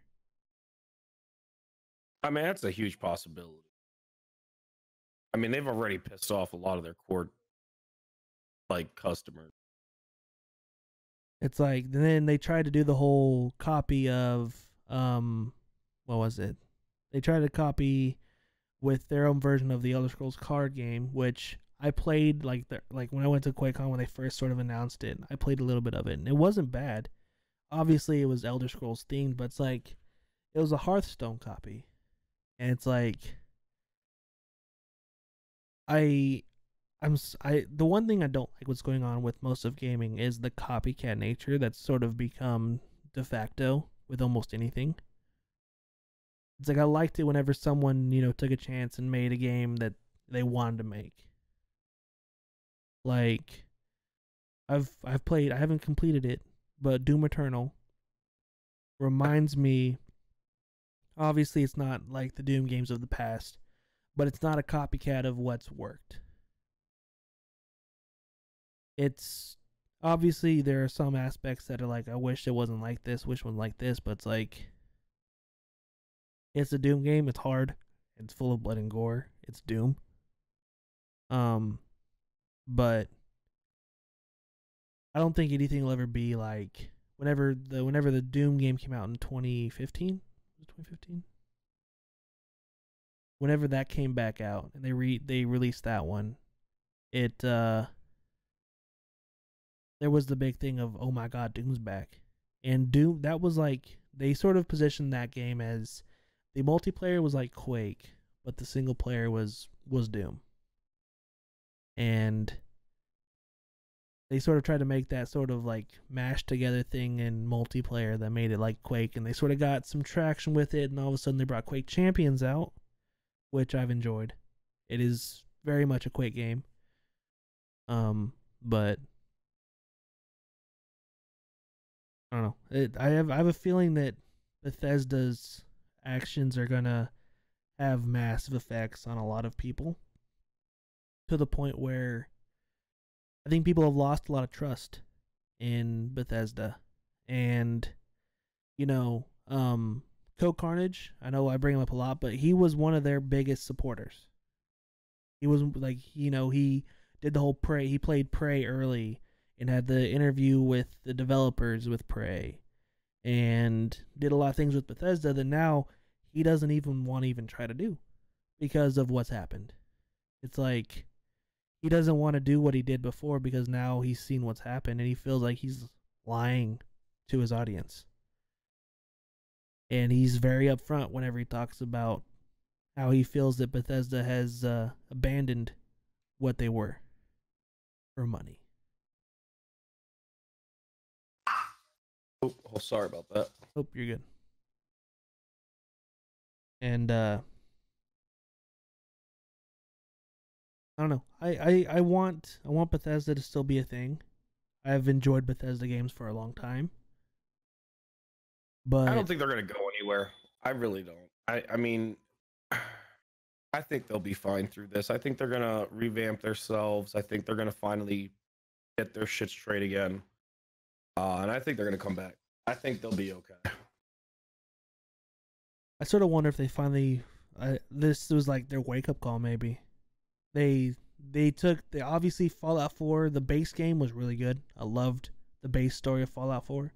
I mean, that's a huge possibility. I mean, they've already pissed off a lot of their core like customers. It's like, then they tried to do the whole copy of what was it? They tried to copy with their own version of the Elder Scrolls card game, which I played like when I went to QuakeCon when they first sort of announced it. I played a little bit of it and it wasn't bad. Obviously, it was Elder Scrolls themed, but it's like it was a Hearthstone copy, and it's like the one thing I don't like what's going on with most of gaming is the copycat nature that's sort of become de facto with almost anything. It's like I liked it whenever someone, you know, took a chance and made a game that they wanted to make. Like I've played, I haven't completed it, but Doom Eternal reminds me, obviously it's not like the Doom games of the past, but it's not a copycat of what's worked. It's obviously there are some aspects that are like, I wish it wasn't like this, wish it wasn't like this, but it's like, it's a Doom game, it's hard, it's full of blood and gore, it's Doom. But I don't think anything will ever be like whenever the Doom game came out in 2015. Was it 2015? Whenever that came back out and they released that one, it there was the big thing of, oh my god, Doom's back. And Doom, that was like, they sort of positioned that game as the multiplayer was like Quake, but the single player was Doom. And they sort of tried to make that sort of like mashed together thing in multiplayer that made it like Quake, and they sort of got some traction with it, and all of a sudden they brought Quake Champions out, which I've enjoyed. It is very much a Quake game. But I don't know. I have a feeling that Bethesda's actions are gonna have massive effects on a lot of people, to the point where I think people have lost a lot of trust in Bethesda. And, you know, Code Carnage, I know I bring him up a lot, but he was one of their biggest supporters. He was like, you know, he did the whole Prey, he played Prey early and had the interview with the developers with Prey and did a lot of things with Bethesda that now he doesn't even want to even try to do because of what's happened. It's like, he doesn't want to do what he did before because now he's seen what's happened and he feels like he's lying to his audience. And he's very upfront whenever he talks about how he feels that Bethesda has abandoned what they were. for money. Oh, sorry about that. Hope you're good. And I don't know. I want Bethesda to still be a thing. I've enjoyed Bethesda games for a long time. But I don't think they're gonna go anywhere. I really don't. I mean, I think they'll be fine through this. I think they're gonna revamp themselves. I think they're gonna finally get their shit straight again. And I think they're gonna come back. I think they'll be okay. I sort of wonder if they finally this was like their wake up call. Maybe they obviously Fallout 4. The base game was really good. I loved the base story of Fallout 4.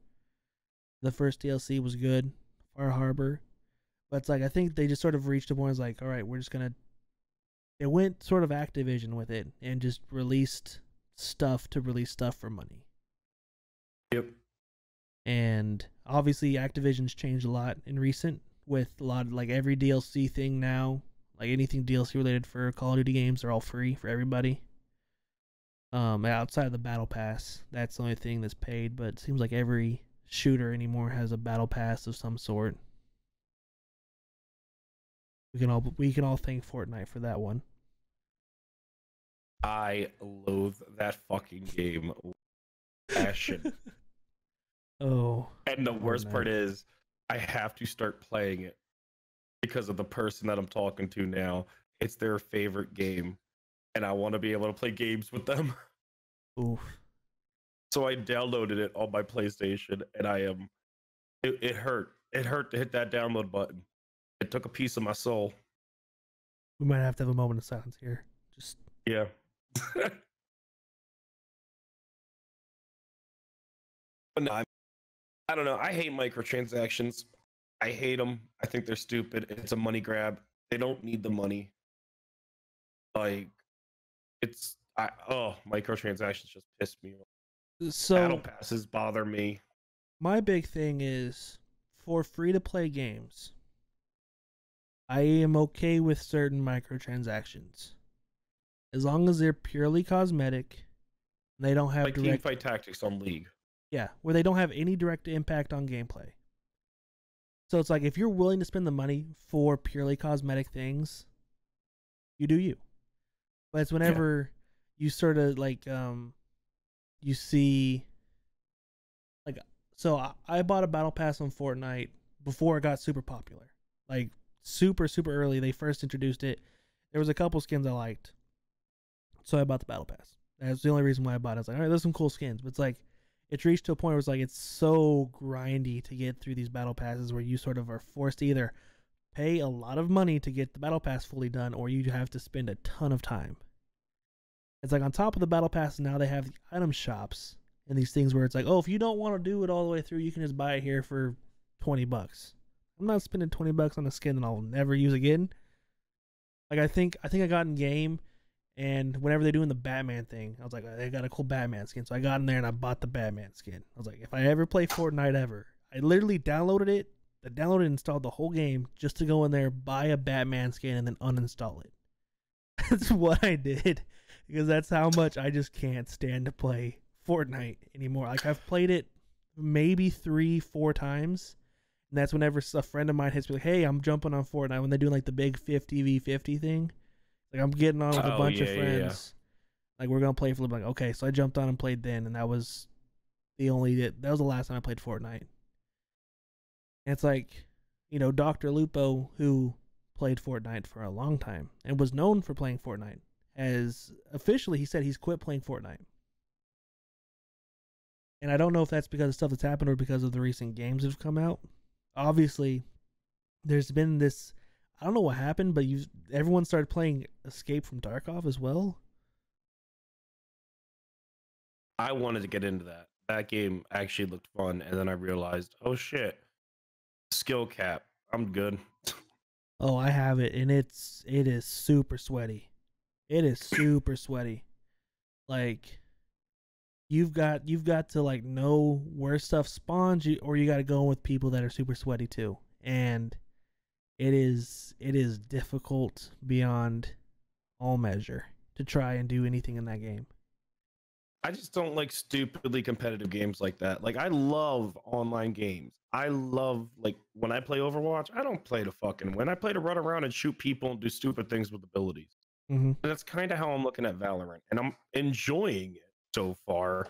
The first DLC was good, Far Harbor, but it's like I think they just sort of reached a point. It's like, all right, we're just gonna. They went sort of Activision with it and just released stuff to release stuff for money. Yep. And obviously, Activision's changed a lot in recent with a lot of like every DLC thing now, like anything DLC related for Call of Duty games, they're all free for everybody. Outside of the Battle Pass, that's the only thing that's paid. But it seems like every shooter anymore has a Battle Pass of some sort. We can all thank Fortnite for that one. I loathe that fucking game. Passion. Oh. And the worst Fortnite. part is I have to start playing it because of the person that I'm talking to now. It's their favorite game. And I want to be able to play games with them. Oof. So I downloaded it on my PlayStation and it hurt. It hurt to hit that download button. It took a piece of my soul. We might have to have a moment of silence here. Just yeah. But no, I don't know. I hate microtransactions. I hate them. I think they're stupid. It's a money grab. They don't need the money. Like, microtransactions just piss me off. so Battle passes bother me. my big thing is for free to play games. I am okay with certain microtransactions as long as they're purely cosmetic. And they don't have Like direct Teamfight Tactics on League. Yeah, where they don't have any direct impact on gameplay. So it's like if you're willing to spend the money for purely cosmetic things, you do you. But it's whenever you sort of like you see like I bought a battle pass on Fortnite before it got super popular. Like super early they first introduced it. There was a couple skins I liked. So I bought the battle pass. That's the only reason why I bought it. I was like, all right, there's some cool skins. But it's like it's reached to a point where it's like it's so grindy to get through these battle passes where you sort of are forced to either pay a lot of money to get the battle pass fully done or you have to spend a ton of time. It's like on top of the battle pass now they have the item shops and these things where it's like, oh, if you don't want to do it all the way through, you can just buy it here for $20. I'm not spending $20 on a skin that I'll never use again. Like I think I got in game. And whenever they're doing the Batman thing, I was like, they got a cool Batman skin. So I got in there and I bought the Batman skin. I was like, if I ever play Fortnite ever, I literally downloaded it. I downloaded and installed the whole game just to go in there, buy a Batman skin, and then uninstall it. That's what I did. Because that's how much I just can't stand to play Fortnite anymore. Like, I've played it maybe 3-4 times. And that's whenever a friend of mine hits me like, hey, I'm jumping on Fortnite. When they're doing like the big 50v50 thing. Like I'm getting on with a bunch of friends. Like we're gonna play for a little bit. Like, okay, so I jumped on and played then, and that was the last time I played Fortnite. And it's like, Dr. Lupo, who played Fortnite for a long time and was known for playing Fortnite, has officially he said he's quit playing Fortnite. And I don't know if that's because of stuff that's happened or because of the recent games that have come out. Obviously, there's been this. I don't know what happened, but everyone started playing Escape from Tarkov as well. I wanted to get into that. That game actually looked fun, and then I realized, oh shit, skill cap. I'm good. Oh, I have it, and it is super sweaty. It is super sweaty. Like you've got to like know where stuff spawns, or you got to go in with people that are super sweaty too, and it is difficult beyond all measure to try and do anything in that game. I just don't like stupidly competitive games like that. Like I love online games. I love like when I play Overwatch, I don't play to fucking win. I play to run around and shoot people and do stupid things with abilities. Mm-hmm. And that's kind of how I'm looking at Valorant, and I'm enjoying it so far.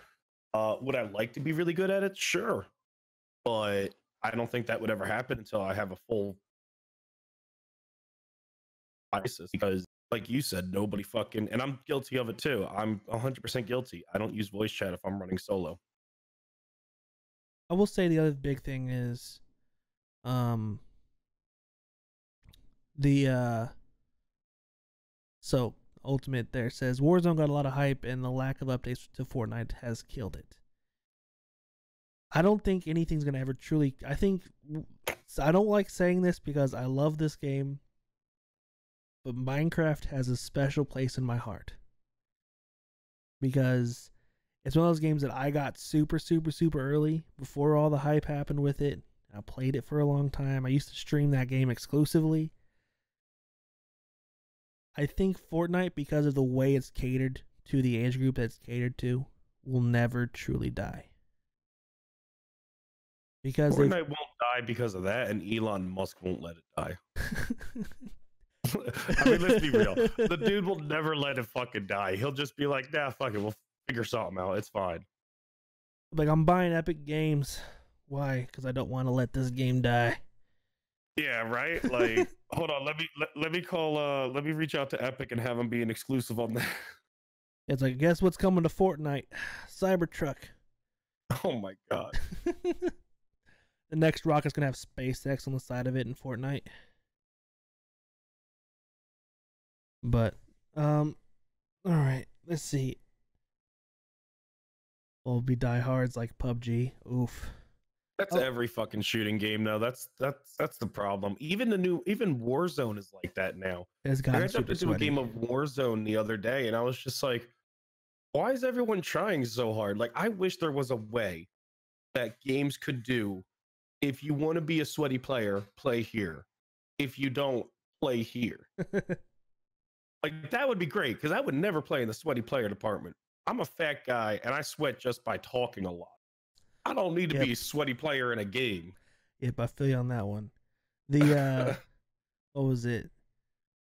Would I like to be really good at it? Sure, but I don't think that would ever happen until I have a full ISIS because, like you said, nobody fucking, and I'm guilty of it too. I'm 100% guilty. I don't use voice chat if I'm running solo. I will say the other big thing is, um, the so Ultimate there says Warzone got a lot of hype and the lack of updates to Fortnite has killed it. I don't think anything's gonna ever truly. I don't like saying this because I love this game, but Minecraft has a special place in my heart because it's one of those games that I got super, super, super early before all the hype happened with it. I played it for a long time. I used to stream that game exclusively. I think Fortnite, because of the way it's catered to the age group that's catered to, will never truly die. Because Fortnite won't die because of that, and Elon Musk won't let it die. I mean, let's be real. The dude will never let it fucking die. He'll just be like, nah, fuck it. We'll figure something out. It's fine. Like, I'm buying Epic Games. Why? Because I don't want to let this game die. Yeah, right. Like, hold on. Let me call. Let me reach out to Epic and have them be an exclusive on that. It's like, guess what's coming to Fortnite? Cybertruck. Oh my god. The next rocket's gonna have SpaceX on the side of it in Fortnite. But, all right. Let's see. Will be diehards like PUBG. Oof. That's every fucking shooting game though. That's the problem. Even Warzone is like that now. It's gotten I jumped super into sweaty. a game of Warzone the other day, and I was just like, why is everyone trying so hard? Like, I wish there was a way that games could do. If you want to be a sweaty player, play here. If you don't, play here. Like that would be great because I would never play in the sweaty player department. I'm a fat guy and I sweat just by talking a lot. I don't need to be a sweaty player in a game. Yep, I feel you on that one. The what was it?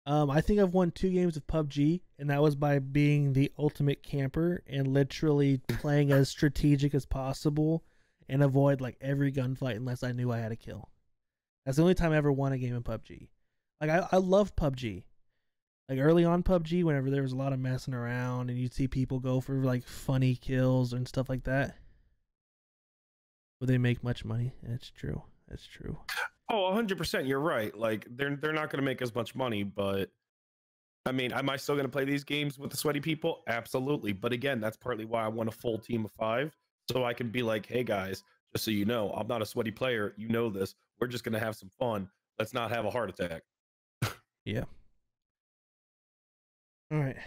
I think I've won 2 games of PUBG, and that was by being the ultimate camper and literally playing as strategic as possible and avoid like every gunfight unless I knew I had a kill. That's the only time I ever won a game in PUBG. Like I love PUBG. Like early on PUBG, whenever there was a lot of messing around and you'd see people go for like funny kills and stuff like that. Would they make much money? That's true. That's true. Oh, 100%. You're right. Like they're not going to make as much money, but I mean, am I still going to play these games with the sweaty people? Absolutely. But again, that's partly why I want a full team of 5, so I can be like, hey guys, just so you know, I'm not a sweaty player. You know this. We're just going to have some fun. Let's not have a heart attack. Yeah. All right.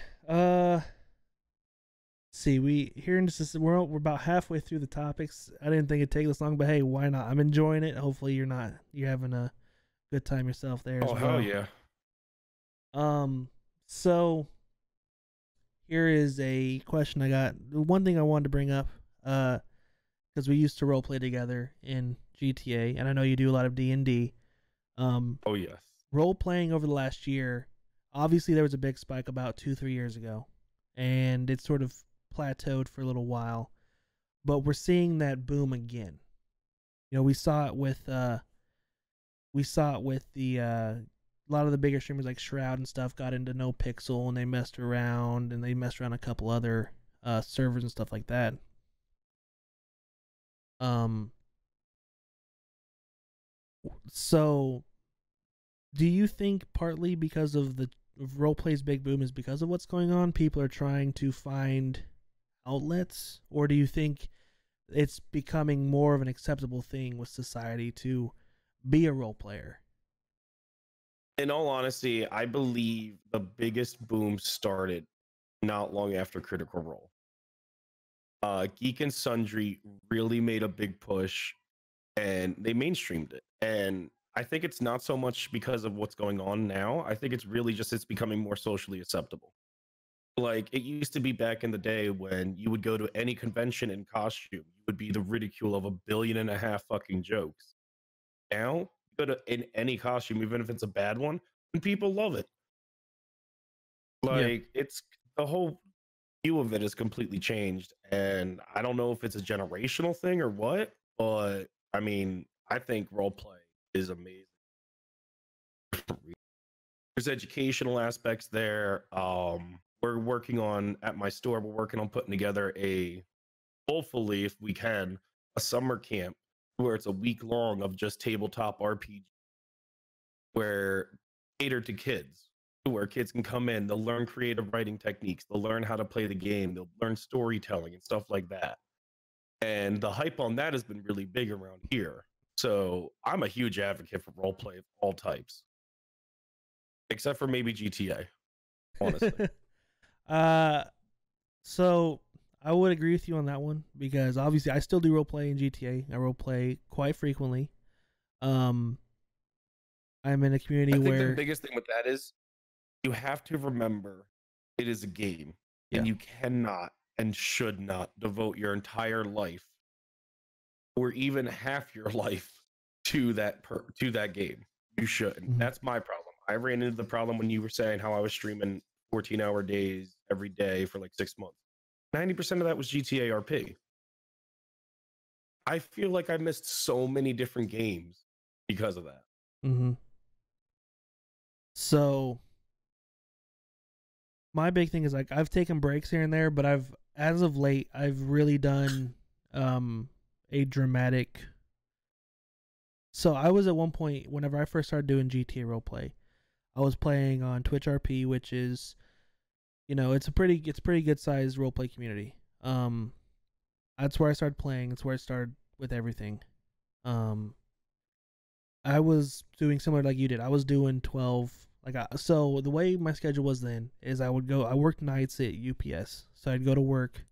See, we're about halfway through the topics. I didn't think it'd take this long, but hey, why not? I'm enjoying it. Hopefully you're not. You're having a good time yourself there as well. Hell yeah. So here is a question I got. The one thing I wanted to bring up, because we used to role play together in GTA, and I know you do a lot of D&D. Oh yes. Role playing over the last year, obviously there was a big spike about 2-3 years ago, and it sort of plateaued for a little while, but we're seeing that boom again. You know, we saw it with the a lot of the bigger streamers like Shroud and stuff got into NoPixel and they messed around a couple other servers and stuff like that. So do you think partly because of the roleplay's big boom is because of what's going on, people are trying to find outlets, or do you think it's becoming more of an acceptable thing with society to be a role player? In all honesty, I believe the biggest boom started not long after Critical Role. Geek and Sundry really made a big push and they mainstreamed it. And I think it's not so much because of what's going on now. I think it's really just it's becoming more socially acceptable. Like it used to be back in the day when you would go to any convention in costume, you would be the ridicule of 1.5 billion fucking jokes. Now, you go to in any costume, even if it's a bad one, and people love it. Yeah. Like it's the whole view of it has completely changed, and I don't know if it's a generational thing or what, but I mean, I think role play is amazing. There's educational aspects there. We're working on at my store. We're working on putting together hopefully, if we can, a summer camp where it's a week long of just tabletop RPG, where cater to kids, where kids can come in, they'll learn creative writing techniques, they'll learn how to play the game, they'll learn storytelling and stuff like that. And the hype on that has been really big around here. So I'm a huge advocate for role play of all types, except for maybe GTA, honestly. So I would agree with you on that one because obviously I still do role play in GTA. I role play quite frequently. I'm in a community I think where the biggest thing with that is you have to remember it is a game, Yeah. and you cannot and should not devote your entire life or even half your life to that game. You shouldn't. Mhm. That's my problem. I ran into the problem when you were saying how I was streaming 14-hour days every day for like 6 months. 90% of that was GTA RP. I feel like I missed so many different games because of that. Mm-hmm. So my big thing is like I've taken breaks here and there, but as of late I've really done a dramatic. So I was at one point whenever I first started doing GTA roleplay, I was playing on Twitch RP, which is, it's a pretty good sized roleplay community. That's where I started playing. It's where I started with everything. I was doing similar like you did. I was doing 12. So the way my schedule was then is I worked nights at UPS. So I'd go to work,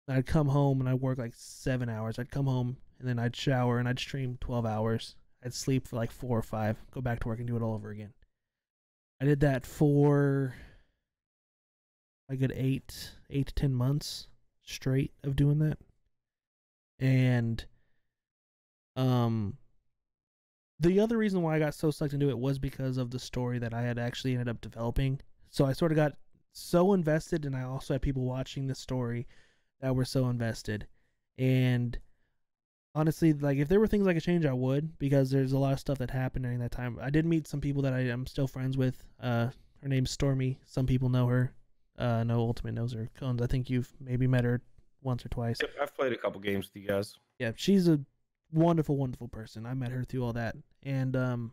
and I'd come home and I'd work like 7 hours. I'd come home and then I'd shower and I'd stream 12 hours. I'd sleep for like 4 or 5, go back to work and do it all over again. I did that for a good 8 to 10 months straight of doing that. And the other reason why I got so sucked into it was because of the story that I had actually ended up developing. So I sort of got so invested, and I also had people watching the story that were so invested. And honestly, like if there were things I could change, I would, because there's a lot of stuff that happened during that time. I did meet some people that I am still friends with. Her name's Stormy. Some people know her. No Ultimate knows her. Cones, I think you've maybe met her once or twice. Yep, I've played a couple games with you guys. Yeah, she's a wonderful, wonderful person. I met her through all that, and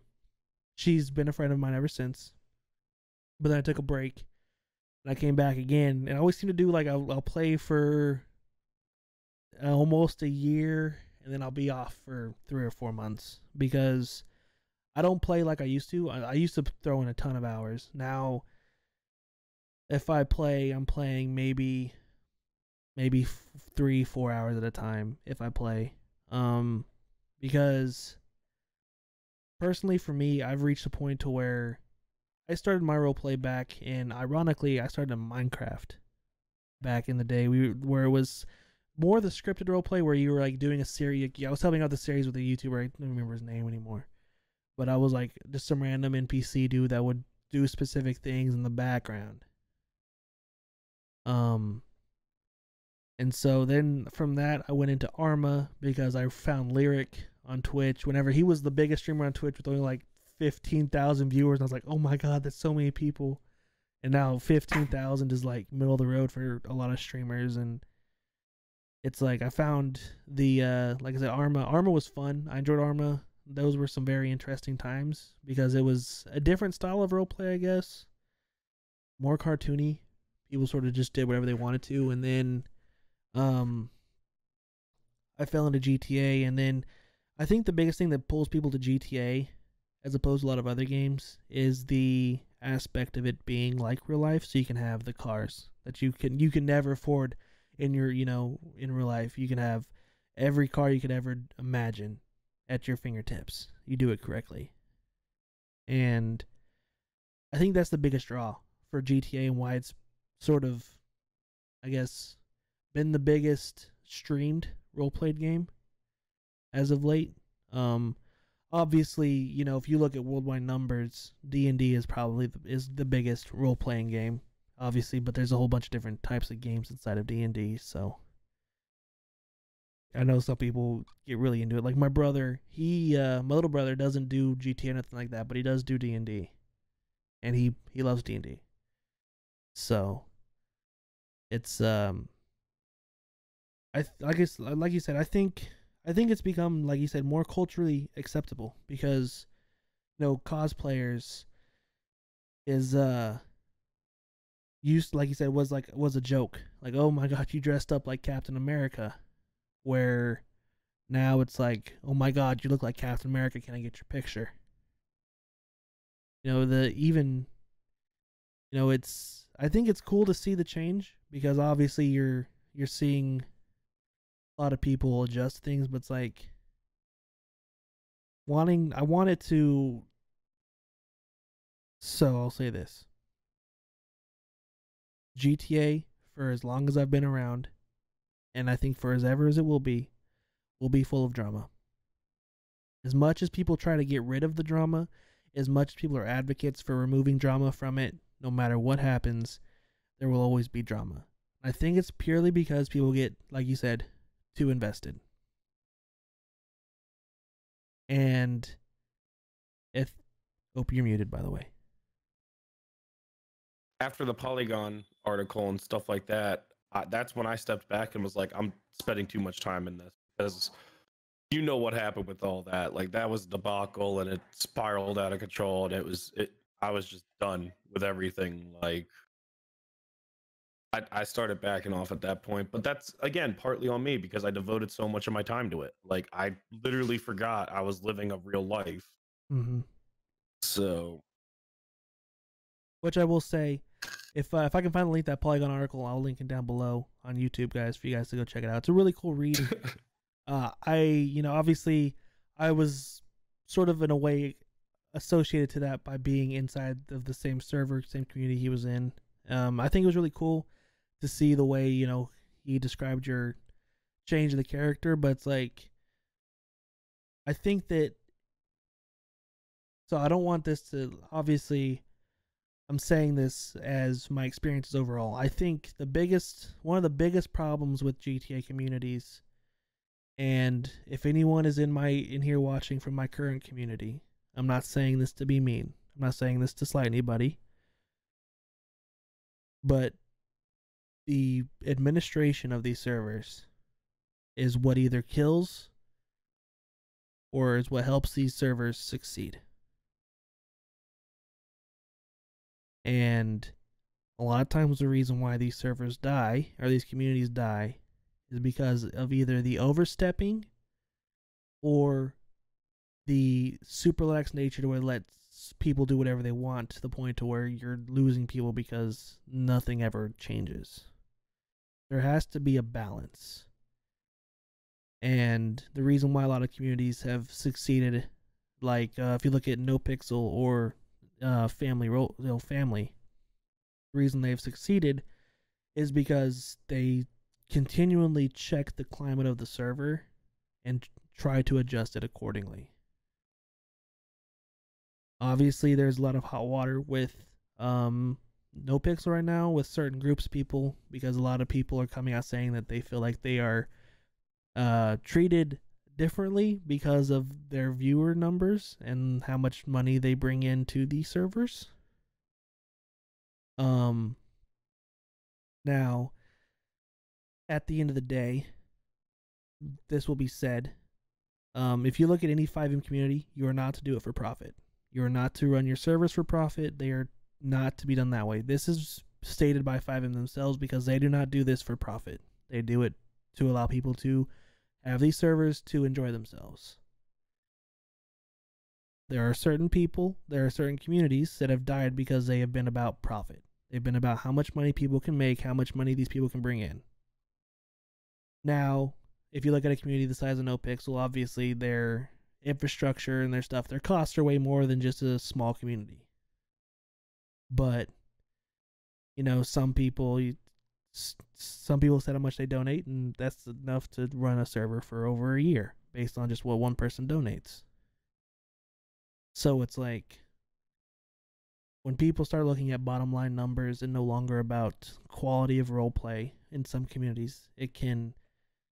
she's been a friend of mine ever since. But then I took a break, and I came back again, and I always seem to do like I'll play for almost a year, and then I'll be off for 3 or 4 months because I don't play like I used to. I used to throw in a ton of hours. Now, if I play, I'm playing maybe 3-4 hours at a time if I play. Because personally for me, I've reached a point to where I started my role play back, and ironically, I started in Minecraft back in the day. Where it was more the scripted role play where you were like doing a series. I was helping out the series with a YouTuber. I don't remember his name anymore, but I was like just some random NPC dude that would do specific things in the background. And so then from that, I went into Arma because I found Lyric on Twitch whenever he was the biggest streamer on Twitch with only like 15,000 viewers. And I was like, oh my God, that's so many people. And now 15,000 is like middle of the road for a lot of streamers. And it's like I found like I said, Arma. Arma was fun. I enjoyed Arma. Those were some very interesting times because it was a different style of roleplay, I guess. More cartoony. People sort of just did whatever they wanted to. And then I fell into GTA, and then I think the biggest thing that pulls people to GTA as opposed to a lot of other games is the aspect of it being like real life. So you can have the cars that you can never afford in your in real life. You can have every car you could ever imagine at your fingertips. You do it correctly. And I think that's the biggest draw for GTA and why it's sort of, I guess, been the biggest streamed role played game as of late. Um, Obviously, you know, if you look at worldwide numbers, D&D is probably is the biggest role playing game, obviously, but there's a whole bunch of different types of games inside of D&D, so I know some people get really into it. Like my brother, my little brother doesn't do GTA or anything like that, but he does do D&D, and he loves D&D. So it's like you said, I think it's become, like you said, more culturally acceptable because you know cosplayers is used, like you said, was a joke. Like, oh my god, you dressed up like Captain America, where now it's like, oh my god, you look like Captain America, can I get your picture? You know, the even you know, it's I think it's cool to see the change because obviously you're seeing a lot of people adjust things, but it's like I want it to, so I'll say this. GTA, for as long as I've been around, and I think for as ever as it will be full of drama. As much as people try to get rid of the drama, as much as people are advocates for removing drama from it, no matter what happens, there will always be drama. I think it's purely because people get, like you said, too invested. And if, oh, you're muted, by the way. After the Polygon article and stuff like that, that's when I stepped back and was like, I'm spending too much time in this because you know what happened with all that. Like that was a debacle and it spiraled out of control and I was just done with everything. Like I started backing off at that point, but that's again partly on me because I devoted so much of my time to it. Like I literally forgot I was living a real life. Mm-hmm. So, which I will say, if I can find the link to that Polygon article, I'll link it down below on YouTube, guys, for you guys to go check it out. It's a really cool read. Obviously, I was sort of in a way associated to that by being inside of the same server, same community he was in. I think it was really cool to see the way, you know, he described your change of the character, but it's like, I think that, so I don't want this to, obviously, I'm saying this as my experiences overall. I think one of the biggest problems with GTA communities, and if anyone is in here watching from my current community, I'm not saying this to be mean. I'm not saying this to slight anybody. But the administration of these servers is what either kills or is what helps these servers succeed. And a lot of times the reason why these servers die, or these communities die, is because of either the overstepping or the super lax nature to where it lets people do whatever they want to the point to where you're losing people because nothing ever changes. There has to be a balance. And the reason why a lot of communities have succeeded, like if you look at NoPixel or Family, the reason they've succeeded is because they continually check the climate of the server and try to adjust it accordingly. Obviously, there's a lot of hot water with NoPixel right now with certain groups of people because a lot of people are coming out saying that they feel like they are treated differently because of their viewer numbers and how much money they bring into the servers. Now, at the end of the day, this will be said. If you look at any 5M community, you are not to do it for profit. You are not to run your servers for profit. They are not to be done that way. This is stated by 5M themselves because they do not do this for profit. They do it to allow people to have these servers to enjoy themselves. There are certain communities that have died because they have been about profit. They've been about how much money people can make, how much money these people can bring in. Now, if you look at a community the size of NoPixel, obviously their infrastructure and their stuff, their costs are way more than just a small community. But Some people some people said how much they donate, and that's enough to run a server for over a year based on just what one person donates. So it's like when people start looking at bottom line numbers and no longer about quality of role play in some communities, it can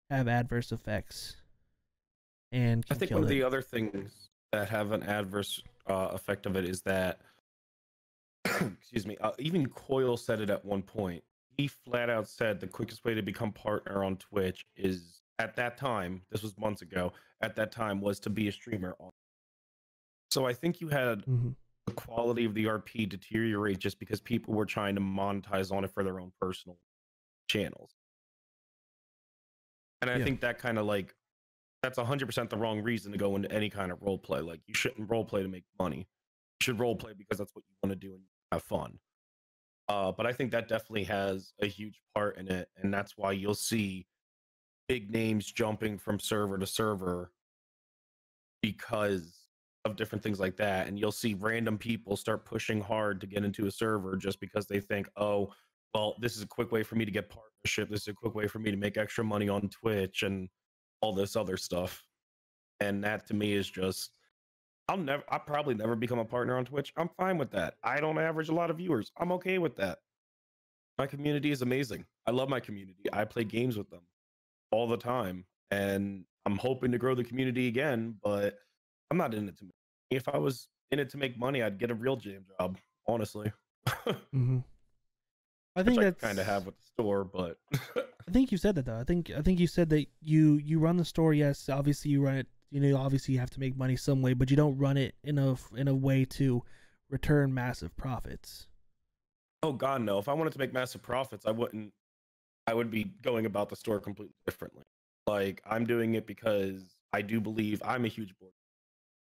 have adverse effects and I can think kill one of it. the other things that have an adverse effect of it is that, excuse me, even Coil said it at one point. He flat out said the quickest way to become partner on Twitch is, at that time, this was months ago, at that time was to be a streamer. So I think you had Mm-hmm. the quality of the RP deteriorate just because people were trying to monetize on it for their own personal channels. And I Yeah. think that kind of like, that's 100% the wrong reason to go into any kind of role play. Like, you shouldn't role play to make money. You should role play because that's what you want to do and have fun. But I think that definitely has a huge part in it, and that's why you'll see big names jumping from server to server because of different things like that. And you'll see random people start pushing hard to get into a server just because they think, oh, well, this is a quick way for me to get partnership. This is a quick way for me to make extra money on Twitch and all this other stuff. And that to me is just, I'll probably never become a partner on Twitch. I'm fine with that. I don't average a lot of viewers. I'm okay with that. My community is amazing. I love my community. I play games with them all the time, and I'm hoping to grow the community again, but I'm not in it to make. If I was in it to make money, I'd get a real jam job, honestly. Mm-hmm. I Which think I kind of that's. have with the store, but I think you said that though. I think you said that you run the store. Yes, obviously you run it. Obviously you have to make money some way, but you don't run it in a way to return massive profits. oh god no, if I wanted to make massive profits, I would be going about the store completely differently. Like, I'm doing it because I do believe I'm a huge board.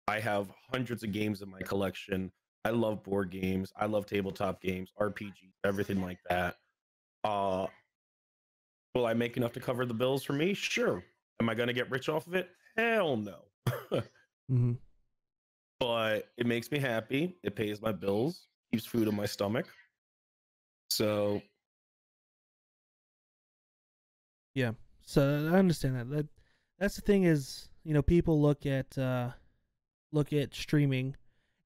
I have hundreds of games in my collection. I love board games. I love tabletop games, RPGs, everything like that. Uh, will I make enough to cover the bills for me? Sure. Am I going to get rich off of it? Hell no. Mm-hmm. But it makes me happy. It pays my bills, keeps food in my stomach. So, Yeah. So I understand that. That's the thing is, people look at streaming.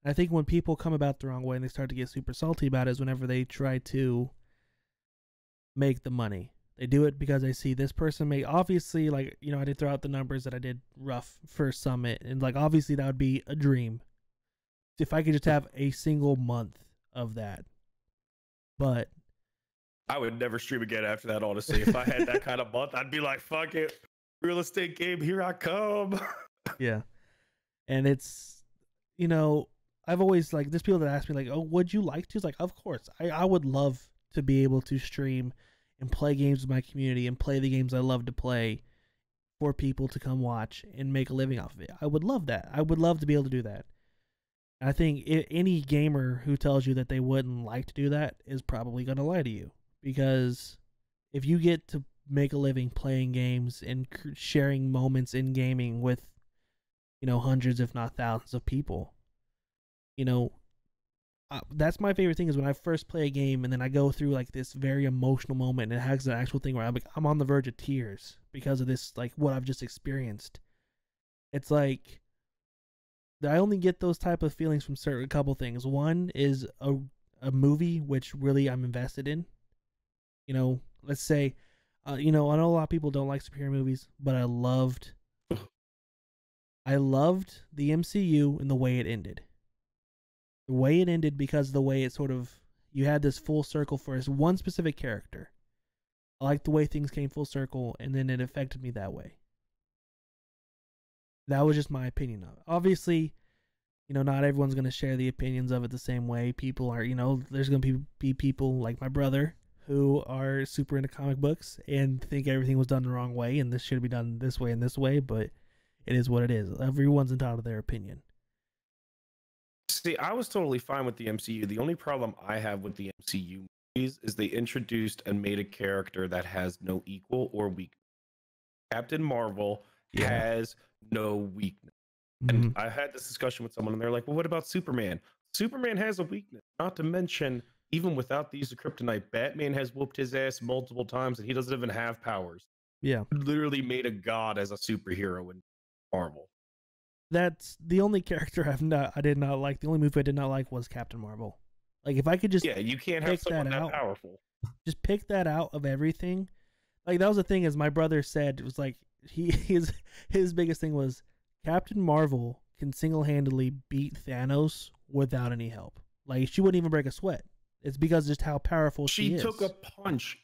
And I think when people come about the wrong way and they start to get super salty about it is whenever they try to make the money. They do it because they see this person make, obviously, like, I did throw out the numbers that I did rough for Summit, and like obviously that would be a dream if I could just have a single month of that. But I would never stream again after that, honestly. If I had that kind of month, I'd be like, fuck it. Real estate game, here I come. yeah. And it's, you know, I've always like, there's people that ask me like, "Oh, would you like to?" It's like, of course, I would love to be able to stream and play games with my community and play the games I love to play for people to come watch and make a living off of it. I would love that. I would love to be able to do that. I think any gamer who tells you that they wouldn't like to do that is probably going to lie to you, because if you get to make a living playing games and sharing moments in gaming with, hundreds if not thousands of people, you know, that's my favorite thing is when I first play a game and then I go through like this very emotional moment and it has an actual thing where I'm on the verge of tears because of this, like what I've just experienced. It's like I only get those type of feelings from certain couple things. One is a movie which really I'm invested in. Let's say, I know a lot of people don't like superhero movies, but I loved the MCU and the way it ended. The way it ended because the way it sort of, you had this full circle for one specific character. I like the way things came full circle, and then it affected me that way. That was just my opinion of it. Obviously, not everyone's going to share the opinions of it the same way. People are, there's going to be people like my brother who are super into comic books and think everything was done the wrong way and this should be done this way and this way, but it is what it is. Everyone's entitled to their opinion. See, I was totally fine with the MCU. The only problem I have with the MCU movies is they introduced and made a character that has no equal or weakness. Captain Marvel has no weakness. And I had this discussion with someone, and they're like, well, what about Superman? Superman has a weakness, not to mention even without the use of kryptonite, Batman has whooped his ass multiple times, and he doesn't even have powers. Yeah. Literally made a god as a superhero in Marvel. That's the only character I did not like. The only movie I did not like was Captain Marvel. Like, if I could just you can't have someone that powerful. Just pick that out of everything. Like, that was the thing, as my brother said, it was like his biggest thing was Captain Marvel can single-handedly beat Thanos without any help. Like, she wouldn't even break a sweat. It's because just how powerful she is. She took a punch.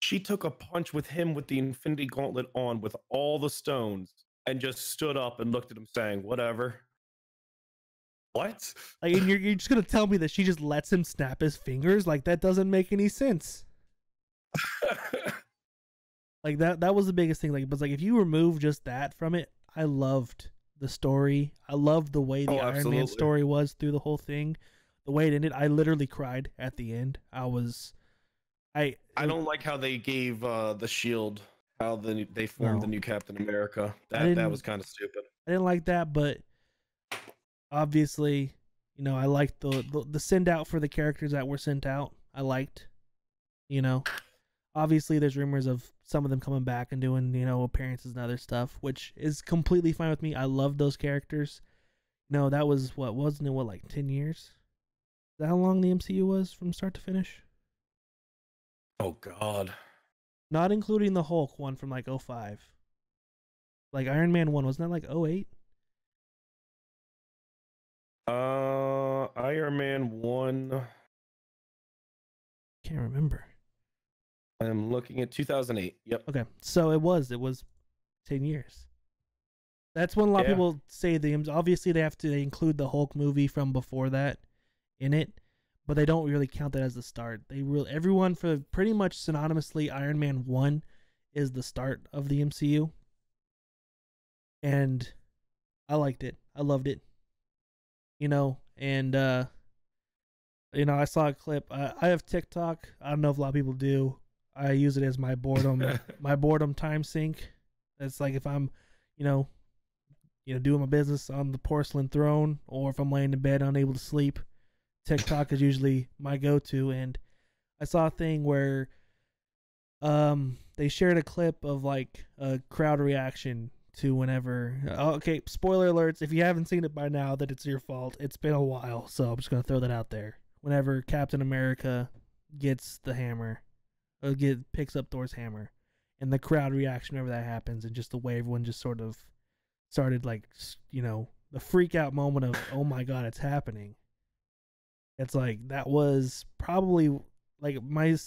She took a punch with him with the Infinity Gauntlet on with all the stones and just stood up and looked at him saying, whatever. What? Like, and you're just going to tell me that she just lets him snap his fingers? Like, that doesn't make any sense. Like, that was the biggest thing. Like, but like, if you remove just that from it, I loved the story. I loved the way the Iron Man story was through the whole thing. The way it ended, I literally cried at the end. I don't like how they gave the Shield, how they formed the new Captain America. That was kind of stupid. I didn't like that, but obviously, you know, I liked the send out for the characters that were sent out. I liked, you know, obviously there's rumors of some of them coming back and doing, you know, appearances and other stuff, which is completely fine with me. I love those characters. No, that was wasn't it like 10 years? Is that how long the MCU was from start to finish? Oh God. Not including the Hulk one from like 05. Like Iron Man 1, wasn't that like 08? Iron Man 1. Can't remember. I'm looking at 2008. Yep. Okay. So it was 10 years. That's when a lot of people say obviously they include the Hulk movie from before that in it, but they don't really count that as the start. Everyone for pretty much synonymously Iron Man 1 is the start of the MCU. And I liked it. I loved it. You know, and you know, I saw a clip. I have TikTok. I don't know if a lot of people do. I use it as my boredom time sink. It's like if I'm, you know, doing my business on the porcelain throne, or if I'm laying in bed unable to sleep, TikTok is usually my go-to. And I saw a thing where they shared a clip of like a crowd reaction to whenever okay, spoiler alerts, if you haven't seen it by now, that it's your fault. It's been a while, so I'm just gonna throw that out there. Whenever Captain America gets the hammer, picks up Thor's hammer, and the crowd reaction whenever that happens, and just the way everyone just sort of started, like, you know, the freak out moment of, oh my God, it's happening. It's like, that was probably like my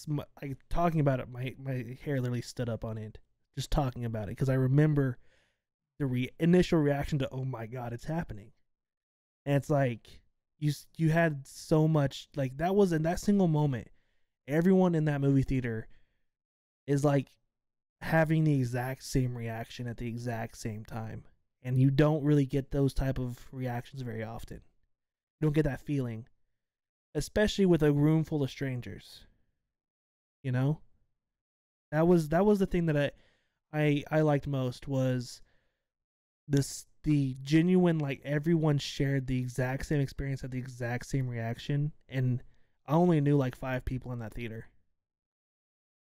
talking about it, my hair literally stood up on end just talking about it, because I remember the initial reaction to, oh my God, it's happening. And it's like you had so much, like, that was in that single moment, everyone in that movie theater is like having the exact same reaction at the exact same time. And you don't really get those type of reactions very often. You don't get that feeling, especially with a room full of strangers. You know, that was the thing that I liked most, was the genuine, like, everyone shared the exact same experience, had the exact same reaction, and I only knew like 5 people in that theater.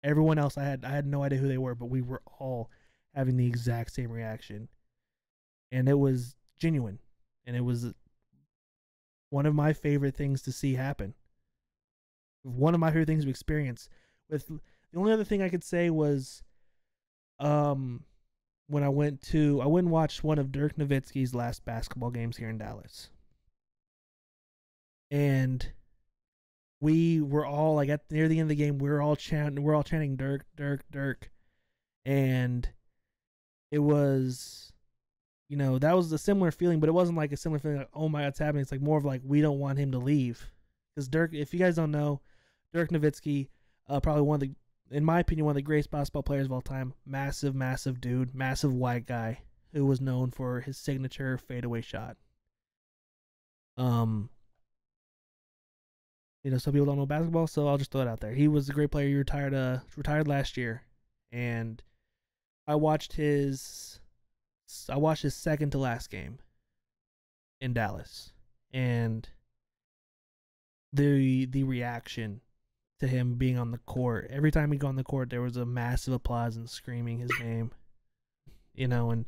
Everyone else, I had no idea who they were, but we were all having the exact same reaction, and it was genuine, and it was one of my favorite things to see happen. One of my favorite things to experience. With the only other thing I could say was, when I went and watched one of Dirk Nowitzki's last basketball games here in Dallas. And we were all, like, near the end of the game, we were all chanting Dirk, Dirk, Dirk. And it was, you know, that was a similar feeling, but it wasn't like a similar feeling like, oh my God, it's happening. It's like more of like, we don't want him to leave. Because Dirk, if you guys don't know, Dirk Nowitzki, probably in my opinion, one of the greatest basketball players of all time. Massive, massive dude. Massive white guy who was known for his signature fadeaway shot. You know, some people don't know basketball, so I'll just throw it out there. He was a great player. He retired last year, and I watched his second to last game in Dallas, and the reaction to him being on the court. Every time he'd go on the court, there was a massive applause and screaming his name. And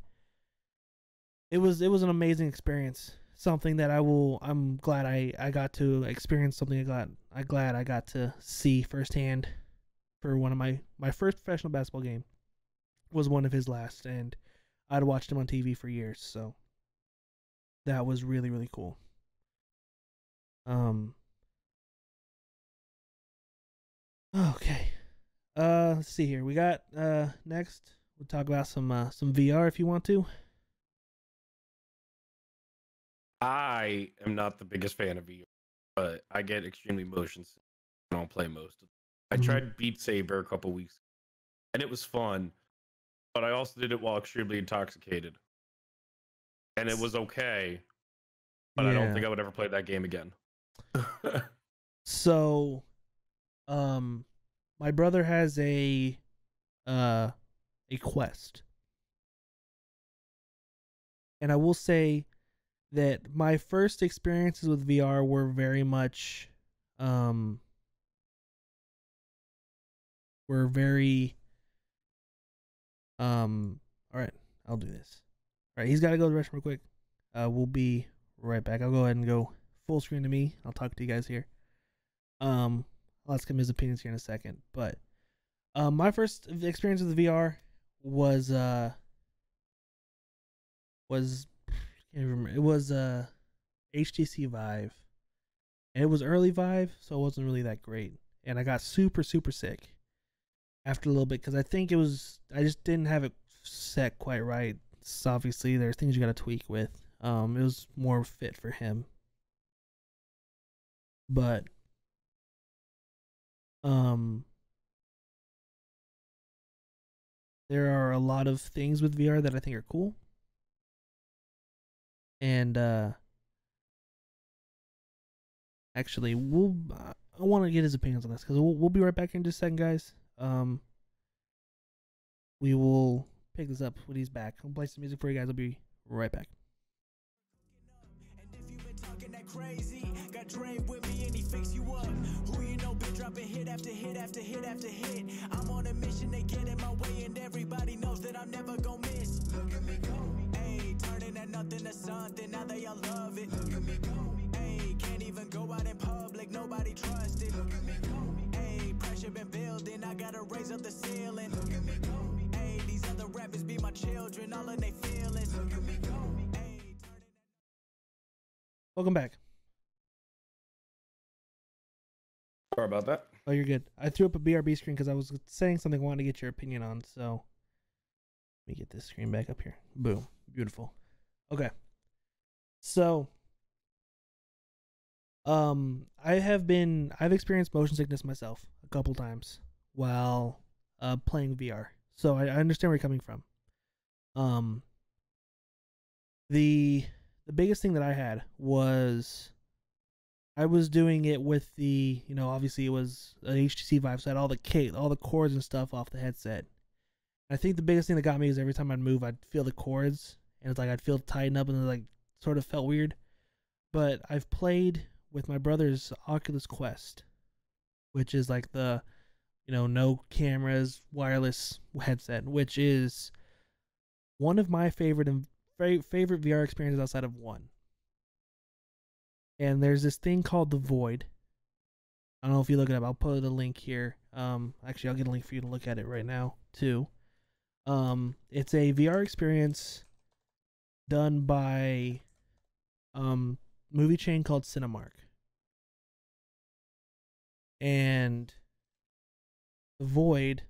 it was an amazing experience. Something that I'm glad I got to experience. Something I'm glad I got to see firsthand for one of my first professional basketball game was one of his last, and I'd watched him on TV for years, so that was really, really cool. Okay. Let's see here. We got next we'll talk about some VR if you want to. I am not the biggest fan of VR, but I get extremely motion sick. I don't play most of it. I tried Beat Saber a couple weeks ago, and it was fun, but I also did it while extremely intoxicated. And it was okay, but I don't think I would ever play that game again. So, my brother has a Quest. And I will say that my first experiences with VR were very much all right, I'll do this. All right, he's got to go to the restroom real quick. We'll be right back. I'll go ahead and go full screen to me. I'll talk to you guys here. I'll ask him his opinions here in a second, but my first experience with VR was I can't remember. It was HTC Vive, and it was early Vive, so it wasn't really that great. And I got super sick after a little bit because I think I just didn't have it set quite right. So obviously, there's things you got to tweak with. It was more fit for him, but there are a lot of things with VR that I think are cool. And actually, I want to get his opinions on this because we'll be right back in just a second, guys. We will pick this up when he's back. I'll play some music for you guys. I'll be right back. And if you've been talking that crazy, got Dre with me and he fix you up. Who you know been dropping hit after hit after hit after hit. I'm on a mission to get in my way, and everybody knows that I'm never gonna miss. Look at me go. Hey, turning that nothing to something. Now they all love it. Look at me go. Hey, can't even go out in public. Nobody trusted. Look at me go. Hey, pressure been building. I gotta raise up the ceiling. Look at me go. Hey, these other rappers be my children. All in they feelings. Look at me go. Hey, welcome back. Sorry about that. Oh, you're good. I threw up a BRB screen because I was saying something I wanted to get your opinion on. So let me get this screen back up here. Boom. Beautiful. Okay. So I've experienced motion sickness myself a couple times while playing VR. So I understand where you're coming from. The biggest thing that I had was I was doing it with the, obviously it was an HTC Vive, so I had all the cords and stuff off the headset. I think the biggest thing that got me is every time I'd move, I'd feel the cords, and it's like I'd feel it tighten up, and it like sort of felt weird. But I've played with my brother's Oculus Quest, which is like the, no cameras, wireless headset, which is one of my favorite VR experiences outside of one. And there's this thing called the Void. I don't know if you look it up. I'll put a link here. Actually, I'll get a link for you to look at it right now too. It's a VR experience done by movie chain called Cinemark. And the Void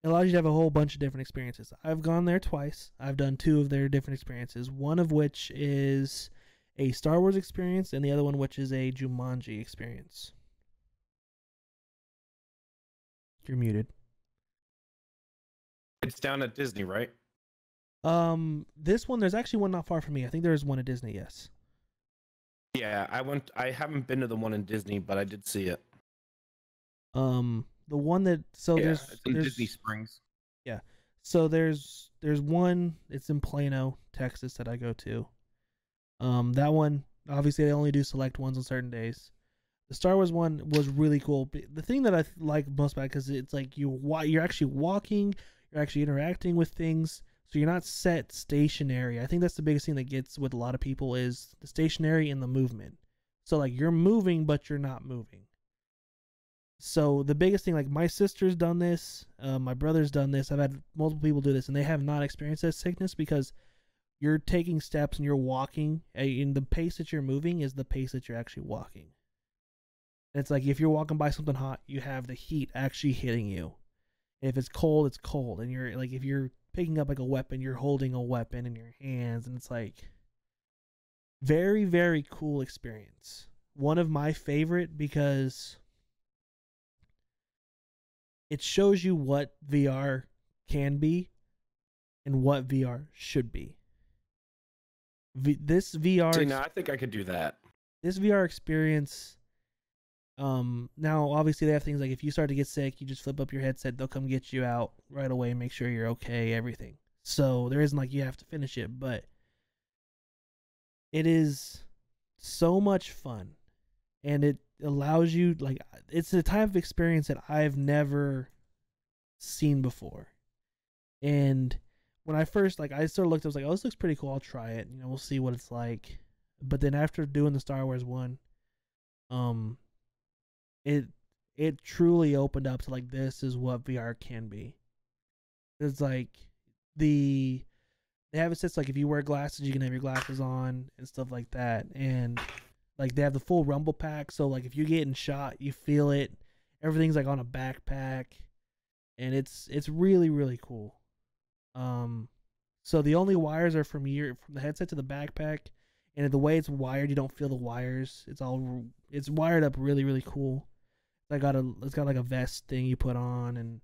allows you to have a whole bunch of different experiences. I've gone there twice. I've done 2 of their different experiences. One of which is a Star Wars experience, and the other one which is a Jumanji experience. You're muted. It's down at Disney, right? This one, there's actually one not far from me. I think there is one at Disney, yes. Yeah, I haven't been to the one in Disney, but I did see it. The one that it's in Disney Springs. Yeah. So there's one, it's in Plano, Texas that I go to. That one, Obviously, they only do select ones on certain days. The Star Wars one was really cool. The thing that I like most about it, because it's like you're actually walking, you're actually interacting with things, so you're not set stationary. I think that's the biggest thing that gets with a lot of people is the stationary and the movement. So like you're moving, but you're not moving. So the biggest thing, like my sister's done this, my brother's done this. I've had multiple people do this, and they have not experienced that sickness because you're taking steps and you're walking, and the pace that you're moving is the pace that you're actually walking. And it's like if you're walking by something hot, you have the heat actually hitting you. And if it's cold, it's cold. And you're like, if you're picking up like a weapon, you're holding a weapon in your hands, and it's like very, very cool experience. One of my favorite because it shows you what VR can be and what VR should be. This VR. See, now I think I could do that. This VR experience. Now obviously they have things like if you start to get sick, you just flip up your headset. They'll come get you out right away, make sure you're okay, everything. So there isn't like you have to finish it, but it is so much fun, and it allows you like it's a type of experience that I've never seen before. And when I first I sort of looked, I was like, oh, this looks pretty cool. I'll try it. You know, we'll see what it's like. But then after doing the Star Wars one, it truly opened up to like this is what VR can be. It's like they have it sets like if you wear glasses, you can have your glasses on and stuff like that, and like they have the full rumble pack. So like if you're getting shot, you feel it. Everything's like on a backpack, and it's really, really cool. So the only wires are from the headset to the backpack, and the way it's wired, you don't feel the wires. It's wired up really, really cool. It's got like a vest thing you put on, and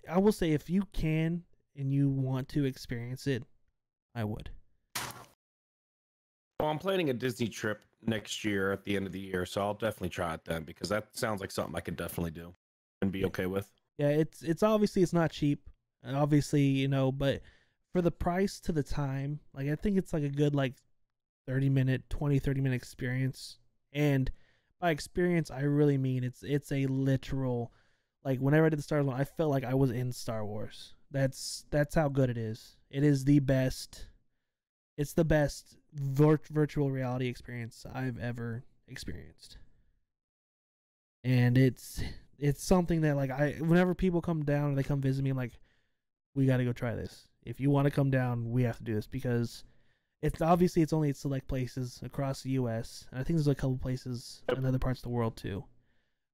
I will say if you can and you want to experience it, I would. Well, I'm planning a Disney trip next year at the end of the year, so I'll definitely try it then because that sounds like something I could definitely do and be okay with. Yeah, it's obviously it's not cheap, obviously, you know, but for the price to the time, like I think it's like a good like 30 minute experience. And by experience, I really mean it's a literal, like whenever I did the Star Wars one, I felt like I was in Star Wars. That's how good it is. It is the best. It's the best virtual reality experience I've ever experienced. And it's something that like whenever people come down and they come visit me, I'm like, we got to go try this. If you want to come down, we have to do this because it's only at select places across the U.S. and I think there's a couple places in other parts of the world too.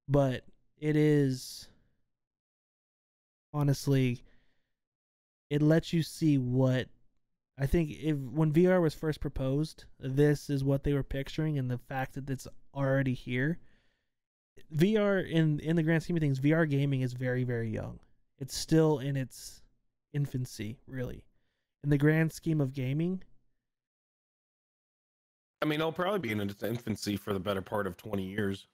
But it is honestly, it lets you see what I think when VR was first proposed, this is what they were picturing, and the fact that it's already here. VR in the grand scheme of things, VR gaming is very, very young. It's still in its infancy, really. In the grand scheme of gaming, I mean, it'll probably be in its infancy for the better part of 20 years.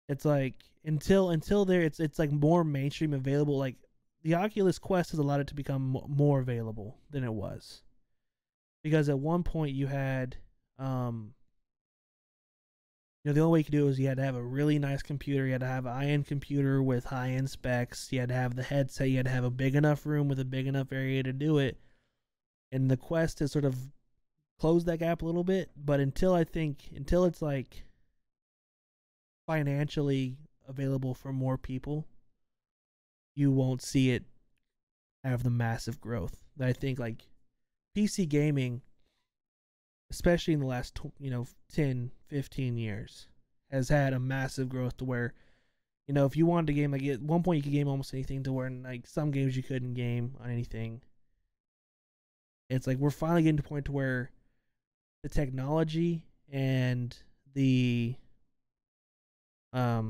it's like until there, it's like more mainstream available. Like the Oculus Quest has allowed it to become more available than it was, because at one point you had, you know, the only way you could do it was you had to have a really nice computer. You had to have an high-end computer with high-end specs. You had to have the headset. You had to have a big enough room with a big enough area to do it. And the Quest has sort of closed that gap a little bit. But until it's like financially available for more people, you won't see it have the massive growth that I think like PC gaming, especially in the last 10, 15 years, has had a massive growth to where, you know, if you wanted to game, like at one point you could game almost anything, to where like some games you couldn't game on anything. It's like we're finally getting to a point to where the technology and the how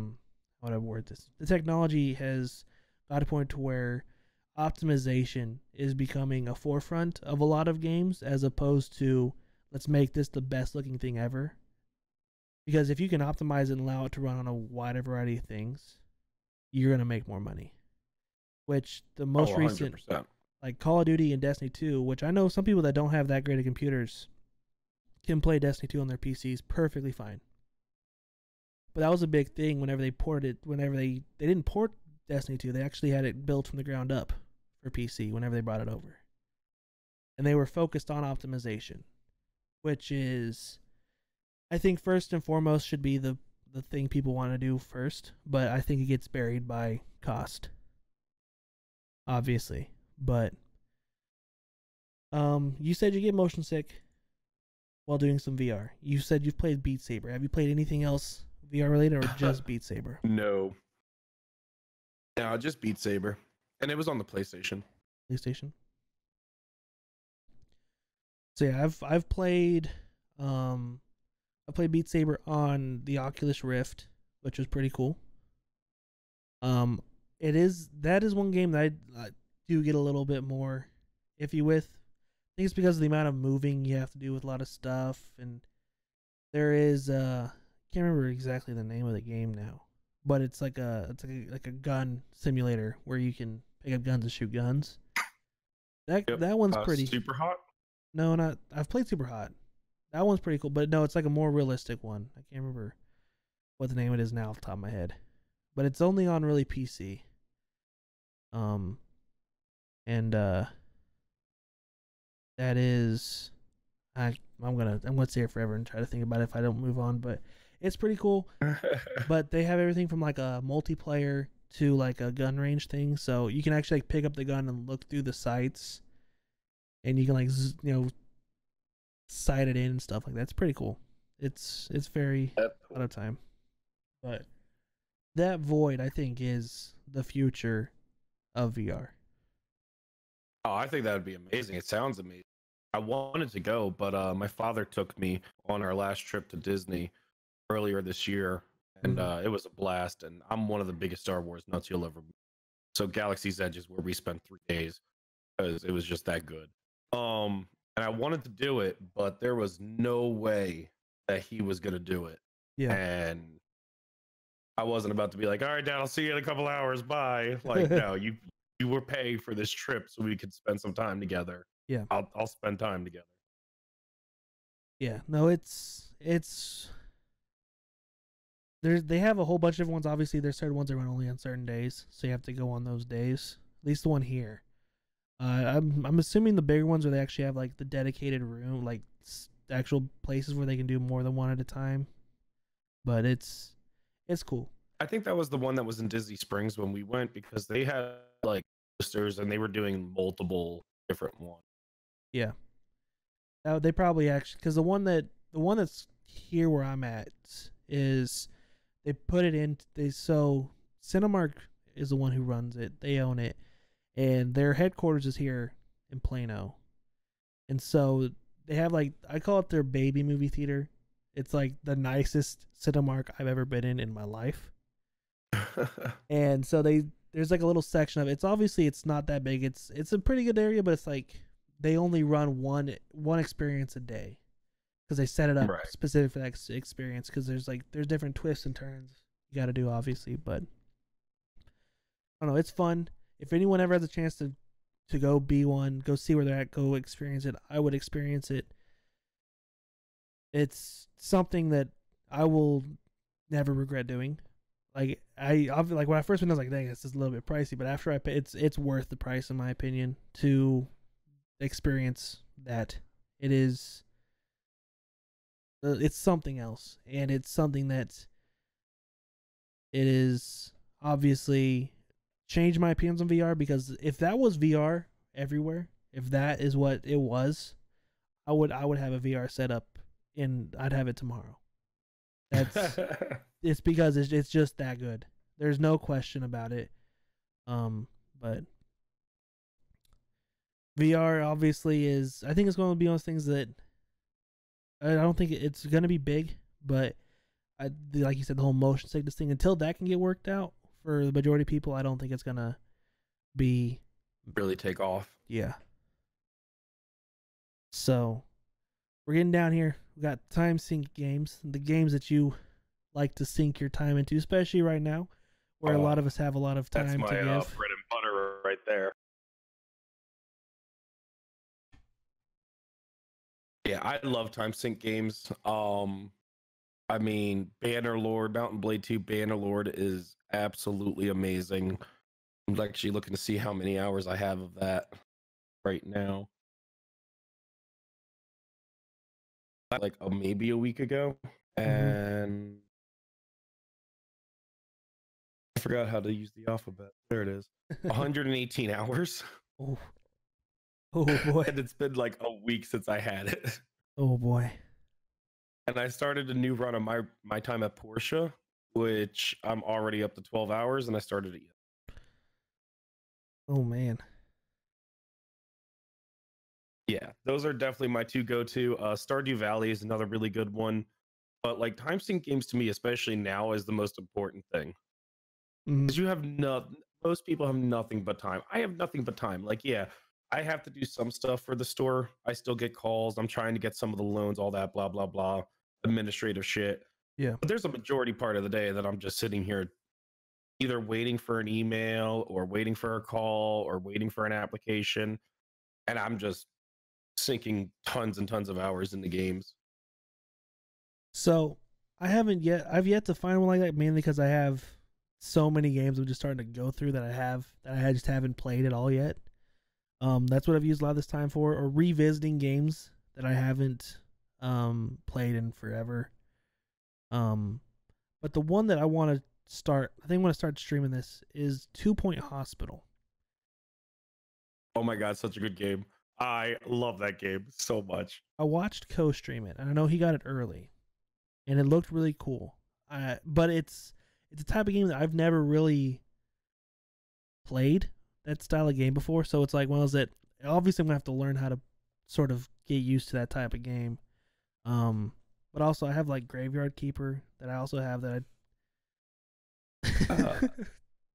would I word this? The technology has got to a point to where optimization is becoming a forefront of a lot of games, as opposed to let's make this the best looking thing ever. Because if you can optimize it and allow it to run on a wider variety of things, you're going to make more money. Which the most recent 100%. like Call of Duty and Destiny 2, which I know some people that don't have that great of computers can play Destiny 2 on their PCs perfectly fine. But that was a big thing whenever they ported it. Whenever they didn't port Destiny 2, they actually had it built from the ground up for PC whenever they brought it over. And they were focused on optimization, which is, I think, first and foremost should be the thing people want to do first. But I think it gets buried by cost, obviously. But you said you get motion sick while doing some VR. You said you've played Beat Saber. Have you played anything else VR related or just Beat Saber? No. No, just Beat Saber. And it was on the PlayStation. PlayStation. So yeah, I've played Beat Saber on the Oculus Rift, which was pretty cool. That is one game that I do get a little bit more iffy with. I think it's because of the amount of moving you have to do with a lot of stuff, and there is can't remember exactly the name of the game now, but it's like a gun simulator where you can pick up guns and shoot guns. That one's pretty Super Hot. No, not. I've played Super Hot. That one's pretty cool, but no, it's like a more realistic one. I can't remember what the name of it is now off the top of my head, but it's only on really PC. That is, I'm gonna stay here forever and try to think about it if I don't move on, but it's pretty cool. But they have everything from like a multiplayer to like a gun range thing, so you can actually like pick up the gun and look through the sights, and you can like sight it in and stuff like that. It's pretty cool. It's very out of time, but that Void I think is the future of VR. Oh, I think that would be amazing. It sounds amazing. I wanted to go, but my father took me on our last trip to Disney earlier this year, and it was a blast. And I'm one of the biggest Star Wars nuts you'll ever meet. So Galaxy's Edge is where we spent 3 days because it was just that good. And I wanted to do it, but there was no way that he was gonna do it. Yeah. And I wasn't about to be like, all right, Dad, I'll see you in a couple hours. Bye. Like, no, you were paying for this trip so we could spend some time together. Yeah. I'll spend time together. Yeah. No, it's they have a whole bunch of different ones. Obviously, there's certain ones that run only on certain days, so you have to go on those days. At least the one here. I'm assuming the bigger ones where they actually have like the dedicated room, like actual places where they can do more than one at a time. But it's cool. I think that was the one that was in Disney Springs when we went because they had like posters and they were doing multiple different ones. Yeah. They probably actually, because the one that's here where I'm at is they put it in. So Cinemark is the one who runs it. They own it, and their headquarters is here in Plano. And so they have like, I call it their baby movie theater. It's like the nicest Cinemark I've ever been in my life. And so there's like a little section of it. It's not that big. It's a pretty good area, but it's like they only run one experience a day because they set it up specific for that experience. Because there's different twists and turns you got to do, obviously. But I don't know. It's fun. If anyone ever has a chance to go be one, go see where they're at, go experience it, I would experience it. It's something that I will never regret doing. Like like when I first went, I was like, dang, this is a little bit pricey. But after I pay, it's worth the price in my opinion to experience that. It's something else, and it's something that it is obviously changed my opinions on VR, because if that was VR everywhere, if that is what it was, I would have a VR setup and I'd have it tomorrow. It's because it's just that good. There's no question about it. But VR obviously is, I think it's going to be one of those things that I don't think it's going to be big, but like you said, the whole motion sickness thing, until that can get worked out for the majority of people, I don't think it's going to be really take off. Yeah. So we're getting down here. We got time sync games, the games that you like to sink your time into, especially right now, where a lot of us have a lot of time to give. That's my bread and butter right there. Yeah, I love time sync games. I mean, Bannerlord, Mountain Blade 2 Bannerlord is absolutely amazing. I'm actually looking to see how many hours I have of that right now. Like maybe a week ago, and I forgot how to use the alphabet. There it is. 118 hours. Oh, oh boy. And it's been like a week since I had it. Oh boy. And I started a new run on my time at Porsche, which I'm already up to 12 hours, and I started it. Oh man. Yeah, those are definitely my two go-to. Stardew Valley is another really good one, but like time sync games to me, especially now, is the most important thing because you have no. Most people have nothing but time. I have nothing but time. Like, yeah, I have to do some stuff for the store. I still get calls. I'm trying to get some of the loans, all that, blah blah blah, administrative shit. Yeah. But there's a majority part of the day that I'm just sitting here, either waiting for an email or waiting for a call or waiting for an application, and I'm just sinking tons and tons of hours into games. So I've yet to find one like that, mainly because I have so many games I'm just starting to go through that I just haven't played at all yet. That's what I've used a lot of this time for, or revisiting games that I haven't played in forever. But the one that I want to start, I think I want to start streaming this, is 2 Point Hospital. Oh my god, such a good game. I love that game so much. I watched Co stream it, and I know he got it early, and it looked really cool. But it's a type of game that I've never really played that style of game before. So it's like one of those that obviously I'm gonna have to learn how to sort of get used to that type of game. But also I have like Graveyard Keeper that I also have that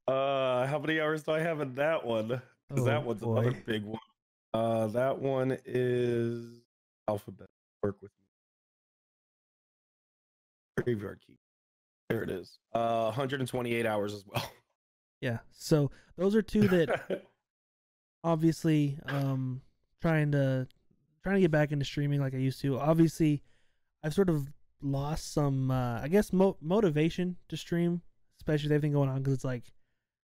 How many hours do I have in that one? Because that one's boy. another big one. That one is Alphabet. Work with me. Graveyard Keeper. There it is. 128 hours as well. Yeah. So those are two that obviously trying to get back into streaming like I used to. Obviously, I've sort of lost some I guess motivation to stream, especially with everything going on, because it's like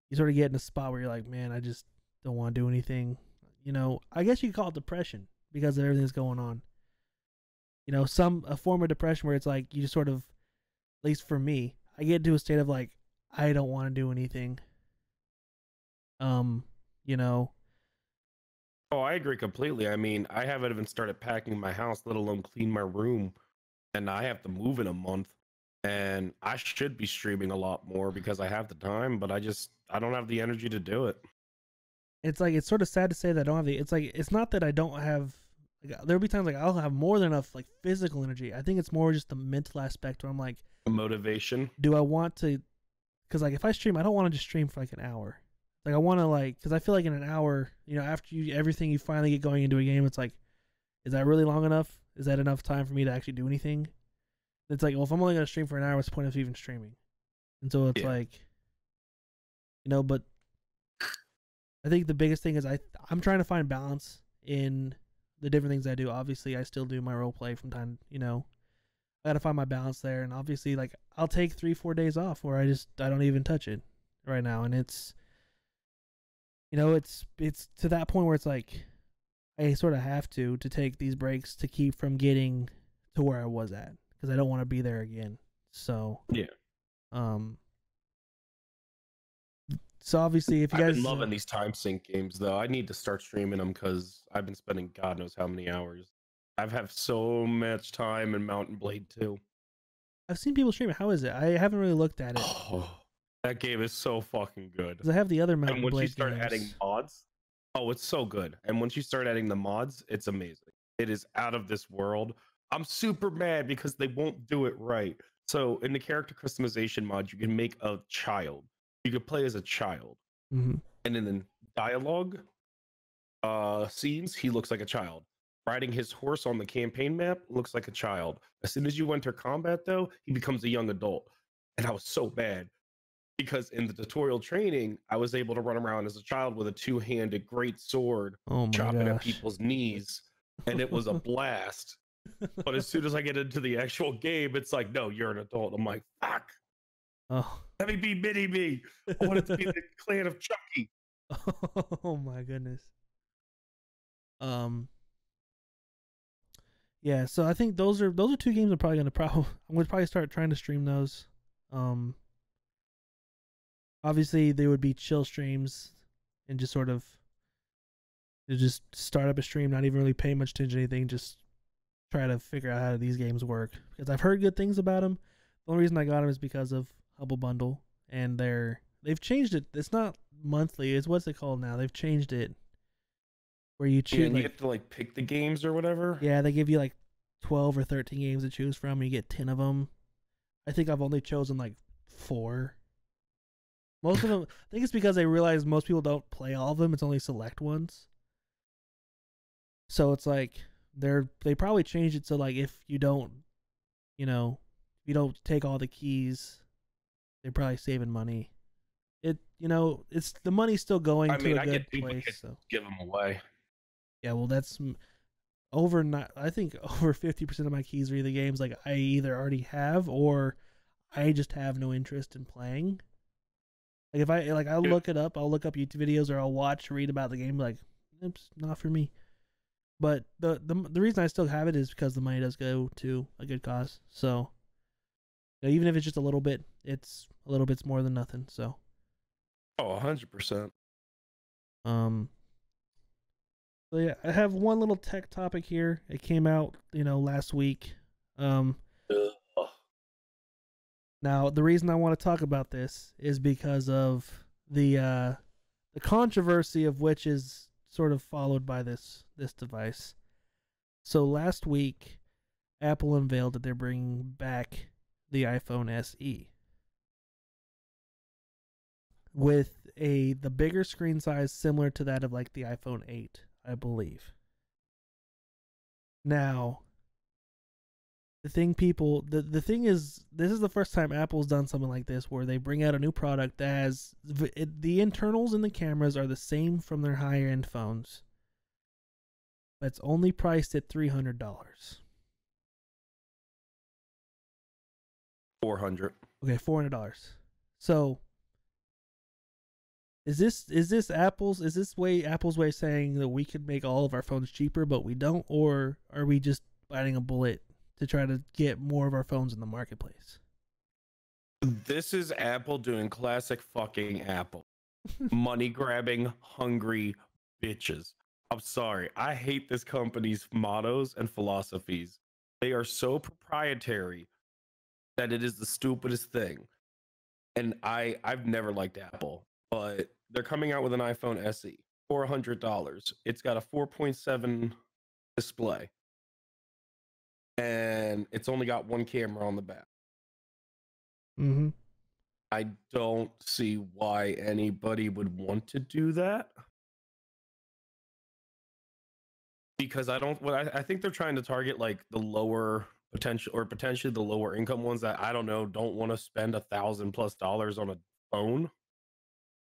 you sort of get in a spot where you're like, man, I just don't want to do anything. You know, I guess you could call it depression because of everything that's going on. You know, a form of depression where it's like you just sort of, at least for me, I get to a state of like I don't want to do anything. You know. Oh, I agree completely. I mean, I haven't even started packing my house, let alone clean my room, and I have to move in a month. And I should be streaming a lot more because I have the time, but I don't have the energy to do it. It's like it's sort of sad to say that I don't have the. It's like it's not that I don't have. Like, there'll be times like I'll have more than enough like physical energy. I think it's more just the mental aspect where I'm like, Motivation. do I want to? Because like if I stream, I don't want to just stream for like an hour. Like I want to like, because I feel like in an hour, you know, after everything you finally get going into a game, it's like, is that really long enough? Is that enough time for me to actually do anything? It's like, well, if I'm only gonna stream for an hour, what's the point of even streaming? And so it's like, you know, but I think the biggest thing is I'm trying to find balance in the different things I do. Obviously, I still do my role play from time, you know. I gotta find my balance there, and obviously, like I'll take 3-4 days off where I don't even touch it right now, and it's, you know, it's to that point where it's like I sort of have to take these breaks to keep from getting to where I was at, because I don't want to be there again. So yeah. So obviously, if you guys I've been loving these time sync games, though, I need to start streaming them because I've been spending God knows how many hours. I've had so much time in Mountain Blade 2. I've seen people stream it. How is it? I haven't really looked at it. Oh, that game is so fucking good. 'Cause I have the other Mountain And once Blade you start games. adding mods, oh, it's so good. And once you start adding the mods, it's amazing. It is out of this world. I'm super mad because they won't do it right. So in the character customization mod, you can make a child. You can play as a child. Mm-hmm. And in the dialogue scenes, he looks like a child. Riding his horse on the campaign map looks like a child. As soon as you enter combat, though, he becomes a young adult. And I was so bad because in the tutorial training, I was able to run around as a child with a two-handed great sword, chopping at people's knees, and it was a blast. But as soon as I get into the actual game, it's like, no, you're an adult. I'm like, fuck. Oh. Let me be Mini Me. I want it to be the clan of Chucky. Oh my goodness. Um. Yeah, so I think those are two games I'm probably I'm gonna probably start trying to stream those. Um. Obviously, they would be chill streams, and just sort of just start up a stream, not even really pay much attention to anything, just try to figure out how these games work, because I've heard good things about them. The only reason I got them is because of Humble Bundle, and they've changed it. It's not monthly. It's what's it called now? They've changed it where you choose. And you get to like pick the games or whatever. Yeah, they give you like 12 or 13 games to choose from. You get 10 of them. I think I've only chosen like 4. Most of them, I think it's because they realize most people don't play all of them. It's only select ones. So it's like they probably changed it so like if you don't, if you don't take all the keys, they're probably saving money. It's the money's still going to a good place. So give them away. Yeah, well, that's I think over 50% of my keys are either games like I either already have or I just have no interest in playing. Like if I'll look it up, I'll look up YouTube videos or I'll read about the game, like it's not for me. But the reason I still have it is because the money does go to a good cause. So even if it's just a little bit, it's a little bit's more than nothing. So 100%. So yeah, I have one little tech topic here. It came out, last week. Now the reason I want to talk about this is because of the controversy of which is sort of followed by this device. So last week, Apple unveiled that they're bringing back the iPhone SE with the bigger screen size similar to that of like the iPhone 8, I believe. Now, the thing is, this is the first time Apple's done something like this where they bring out a new product that has the internals and the cameras are the same from their higher end phones, but it's only priced at $300. $400. Okay, $400. So is this Apple's way of saying that we could make all of our phones cheaper but we don't, or are we just biting a bullet to try to get more of our phones in the marketplace? This is Apple doing classic fucking Apple. Money grabbing, hungry bitches. I'm sorry. I hate this company's mottos and philosophies. They are so proprietary that it is the stupidest thing. And I've never liked Apple, but they're coming out with an iPhone SE, $400. It's got a 4.7 display. And it's only got one camera on the back. Mm-hmm. I don't see why anybody would want to do that. Because I think they're trying to target like the lower potentially the lower income ones that I don't know don't want to spend $1,000+ on a phone.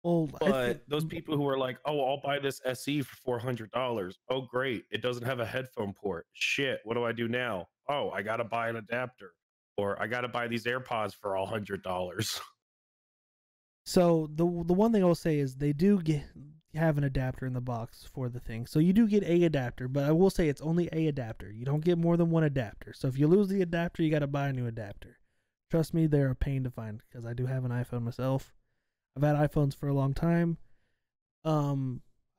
Well, but those people who are like, oh, I'll buy this SE for $400. Oh, great. It doesn't have a headphone port. Shit. What do I do now? Oh, I got to buy an adapter, or I got to buy these AirPods for $100. So the one thing I'll say is they do have an adapter in the box for the thing. So you do get a adapter, but I will say it's only a adapter. You don't get more than one adapter. So if you lose the adapter, you got to buy a new adapter. Trust me, they're a pain to find because I do have an iPhone myself. I've had iPhones for a long time. I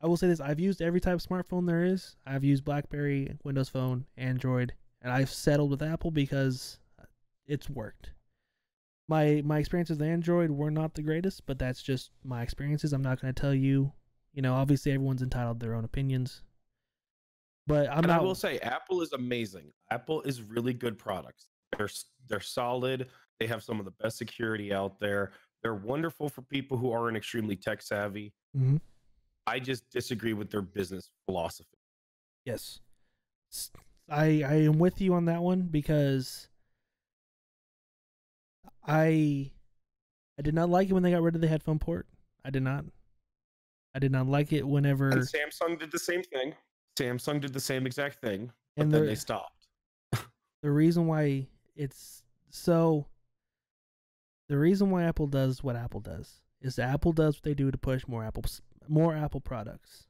will say this: I've used every type of smartphone there is. I've used BlackBerry, Windows Phone, Android, and I've settled with Apple because it's worked. My experiences with Android were not the greatest, but that's just my experiences. I'm not going to tell you. Obviously everyone's entitled to their own opinions. But I will say Apple is amazing. Apple is really good products. They're solid. They have some of the best security out there. They're wonderful for people who aren't extremely tech savvy. Mm-hmm. I just disagree with their business philosophy. Yes. I am with you on that one because I did not like it when they got rid of the headphone port. I did not like it whenever. And Samsung did the same thing. Samsung did the same exact thing, but then they stopped. the reason why it's so the reason why Apple does what Apple does is Apple does what they do to push more Apple products.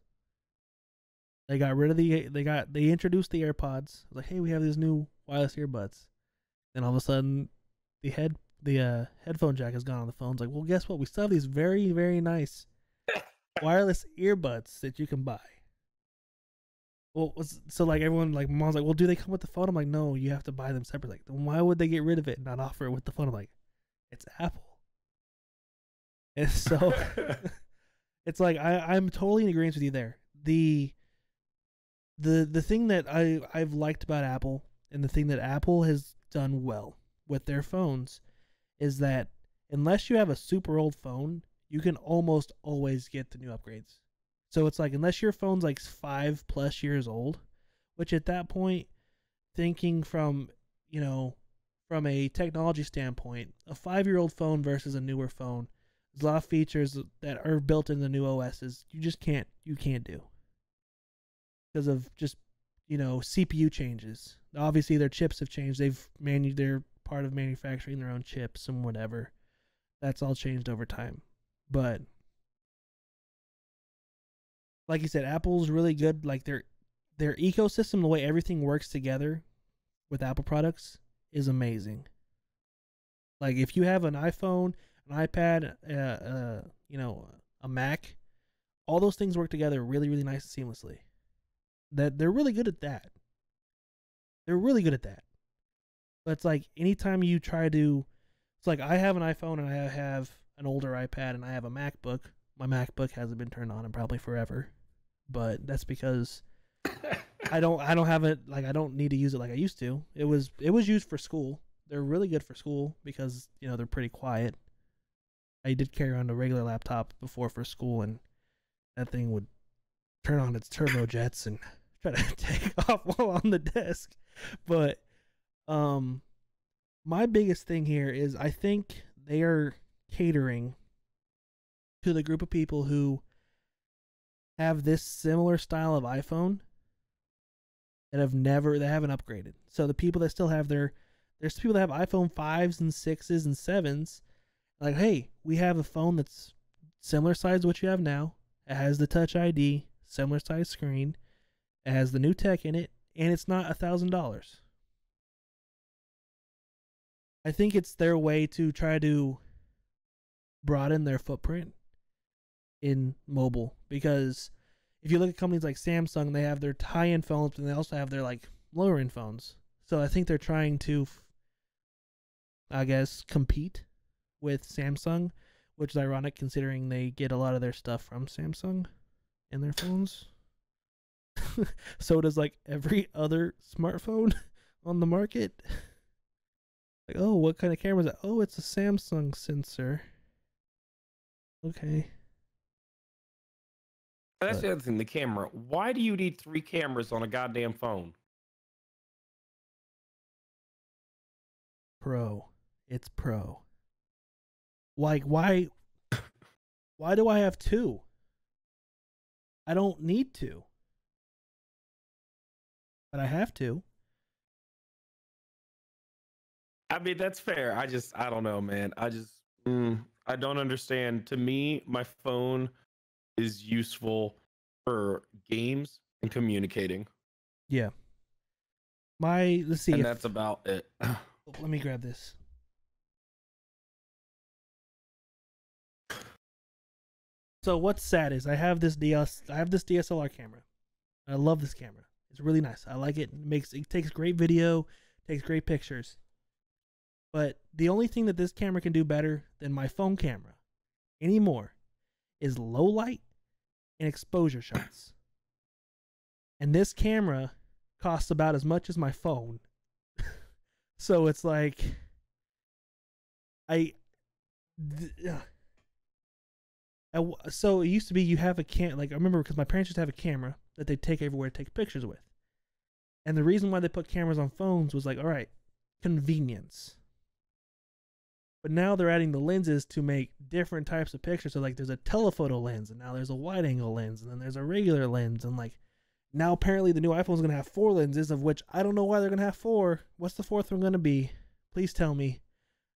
They got rid of they introduced the AirPods. Like, hey, we have these new wireless earbuds. Then all of a sudden, the headphone jack is gone on the phones. Like, well, guess what? We still have these very, very nice wireless earbuds that you can buy. Well, so like everyone, like mom's like, well, do they come with the phone? I'm like, no, you have to buy them separately. Like, then why would they get rid of it and not offer it with the phone? I'm like, it's Apple. And so it's like I'm totally in agreement with you there. The thing that I've liked about Apple, and the thing that Apple has done well with their phones, is that unless you have a super old phone, you can almost always get the new upgrades. So it's like, unless your phone's like 5+ years old, which at that point, thinking from a technology standpoint, a 5-year-old phone versus a newer phone, there's a lot of features that are built in the new OSs you can't do because of just CPU changes. Obviously, their chips have changed. They're part of manufacturing their own chips and whatever. That's all changed over time. But like you said, Apple's really good. Like their ecosystem, the way everything works together with Apple products is amazing. Like if you have an iPhone, an iPad, a Mac, all those things work together really, really nice and seamlessly. That they're really good at that. They're really good at that. But it's like anytime you try to, it's like I have an iPhone and I have an older iPad and I have a MacBook. My MacBook hasn't been turned on in probably forever, but that's because I don't have it. Like I don't need to use it like I used to. It was used for school. They're really good for school because they're pretty quiet. I did carry around a regular laptop before for school, and that thing would turn on its turbojets and try to take off while on the desk. But my biggest thing here is I think they are catering to the group of people who have this similar style of iPhone that haven't upgraded. So the people that still have there's people that have iPhone 5s and 6s and 7s. Like, hey, we have a phone that's similar size to what you have now. It has the Touch ID, similar size screen. It has the new tech in it, and it's not $1,000. I think it's their way to try to broaden their footprint in mobile, because if you look at companies like Samsung, they have their high-end phones, and they also have their like lower-end phones. So I think they're trying to, I guess, compete with Samsung, which is ironic considering they get a lot of their stuff from Samsung in their phones. So does like every other smartphone on the market. Like, oh, what kind of camera is that? Oh, it's a Samsung sensor. Okay. That's the other thing, the camera. Why do you need 3 cameras on a goddamn phone? Pro. It's pro. Like, why do I have 2? I don't need to. But I have to. I mean, that's fair. I don't know, man. I don't understand. To me, my phone is useful for games and communicating. Yeah. Let's see. And that's about it. Let me grab this. So what's sad is I have this DSLR camera. I love this camera. It's really nice. I like it. It takes great video, takes great pictures. But the only thing that this camera can do better than my phone camera anymore is low light and exposure shots. And this camera costs about as much as my phone. So it's like so it used to be you have I remember because my parents used to have a camera that they take everywhere to take pictures with. And the reason why they put cameras on phones was like, all right, convenience. But now they're adding the lenses to make different types of pictures. So like there's a telephoto lens, and now there's a wide angle lens, and then there's a regular lens, and like Now apparently the new iPhone is gonna have 4 lenses, of which I don't know why they're gonna have 4. What's the 4th one gonna be? Please tell me.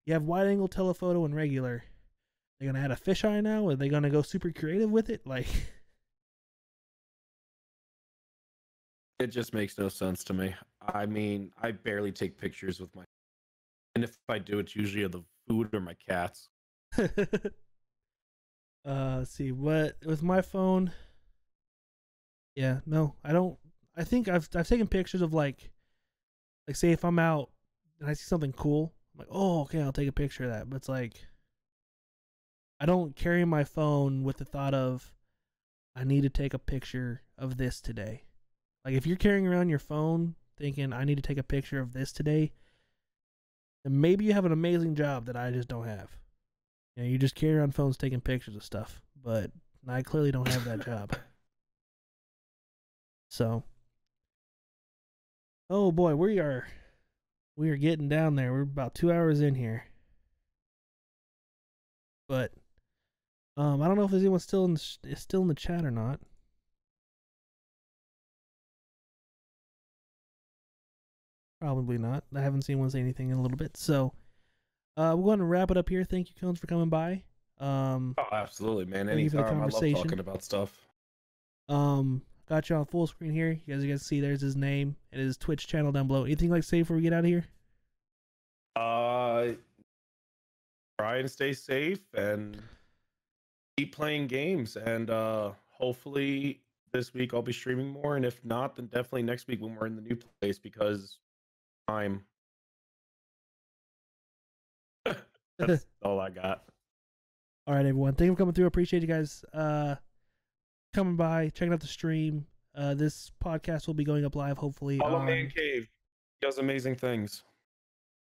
You have wide angle telephoto and regular. They're gonna add a fisheye now? Are they gonna go super creative with it? Like, It just makes no sense to me. I mean, I barely take pictures with my, and if I do, it's usually of the food or my cats. let's see what with my phone. Yeah, no, I don't. I think I've taken pictures of like say if I'm out and I see something cool, I'm like, oh, okay, I'll take a picture of that. But it's like I don't carry my phone with the thought of I need to take a picture of this today. Like if you're carrying around your phone thinking I need to take a picture of this today, then maybe you have an amazing job that I just don't have. You know, you just carry around phones taking pictures of stuff, but I clearly don't have that job. So, oh boy, we are getting down there. We're about 2 hours in here, but I don't know if there's anyone still in the chat or not. Probably not. I haven't seen one say anything in a little bit. So, we're going to wrap it up here. Thank you, Cones, for coming by. Oh, absolutely, man. Thank you for the Anytime. I love conversation. talking about stuff. Got you on full screen here. You guys see there's his name and his Twitch channel down below. Anything like to say before we get out of here? Try and stay safe and keep playing games. And hopefully this week I'll be streaming more. And if not, then definitely next week when we're in the new place because time. That's all I got. All right, everyone. Thank you for coming through. I appreciate you guys coming by, checking out the stream. This podcast will be going up live, hopefully. Follow Man Cave. He does amazing things.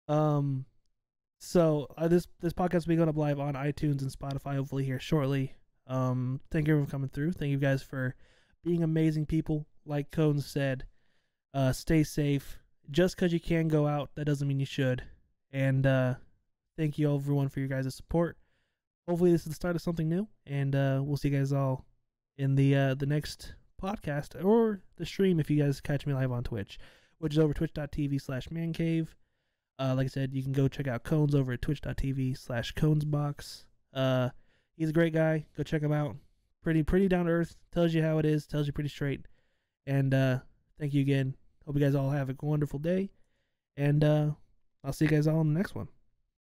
So this podcast will be going up live on iTunes and Spotify, hopefully here shortly. Thank you everyone for coming through. Thank you guys for being amazing people. Like Cones said, stay safe. Just because you can go out, that doesn't mean you should. And thank you everyone for your guys' support. Hopefully this is the start of something new, and we'll see you guys all in the next podcast or the stream if you guys catch me live on Twitch, which is over twitch.tv/mancave. Like I said, you can go check out Cones over at twitch.tv/conesbox. He's a great guy. Go check him out. Pretty down to earth. Tells you how it is. Tells you pretty straight. And thank you again. Hope you guys all have a wonderful day. And I'll see you guys all in the next one.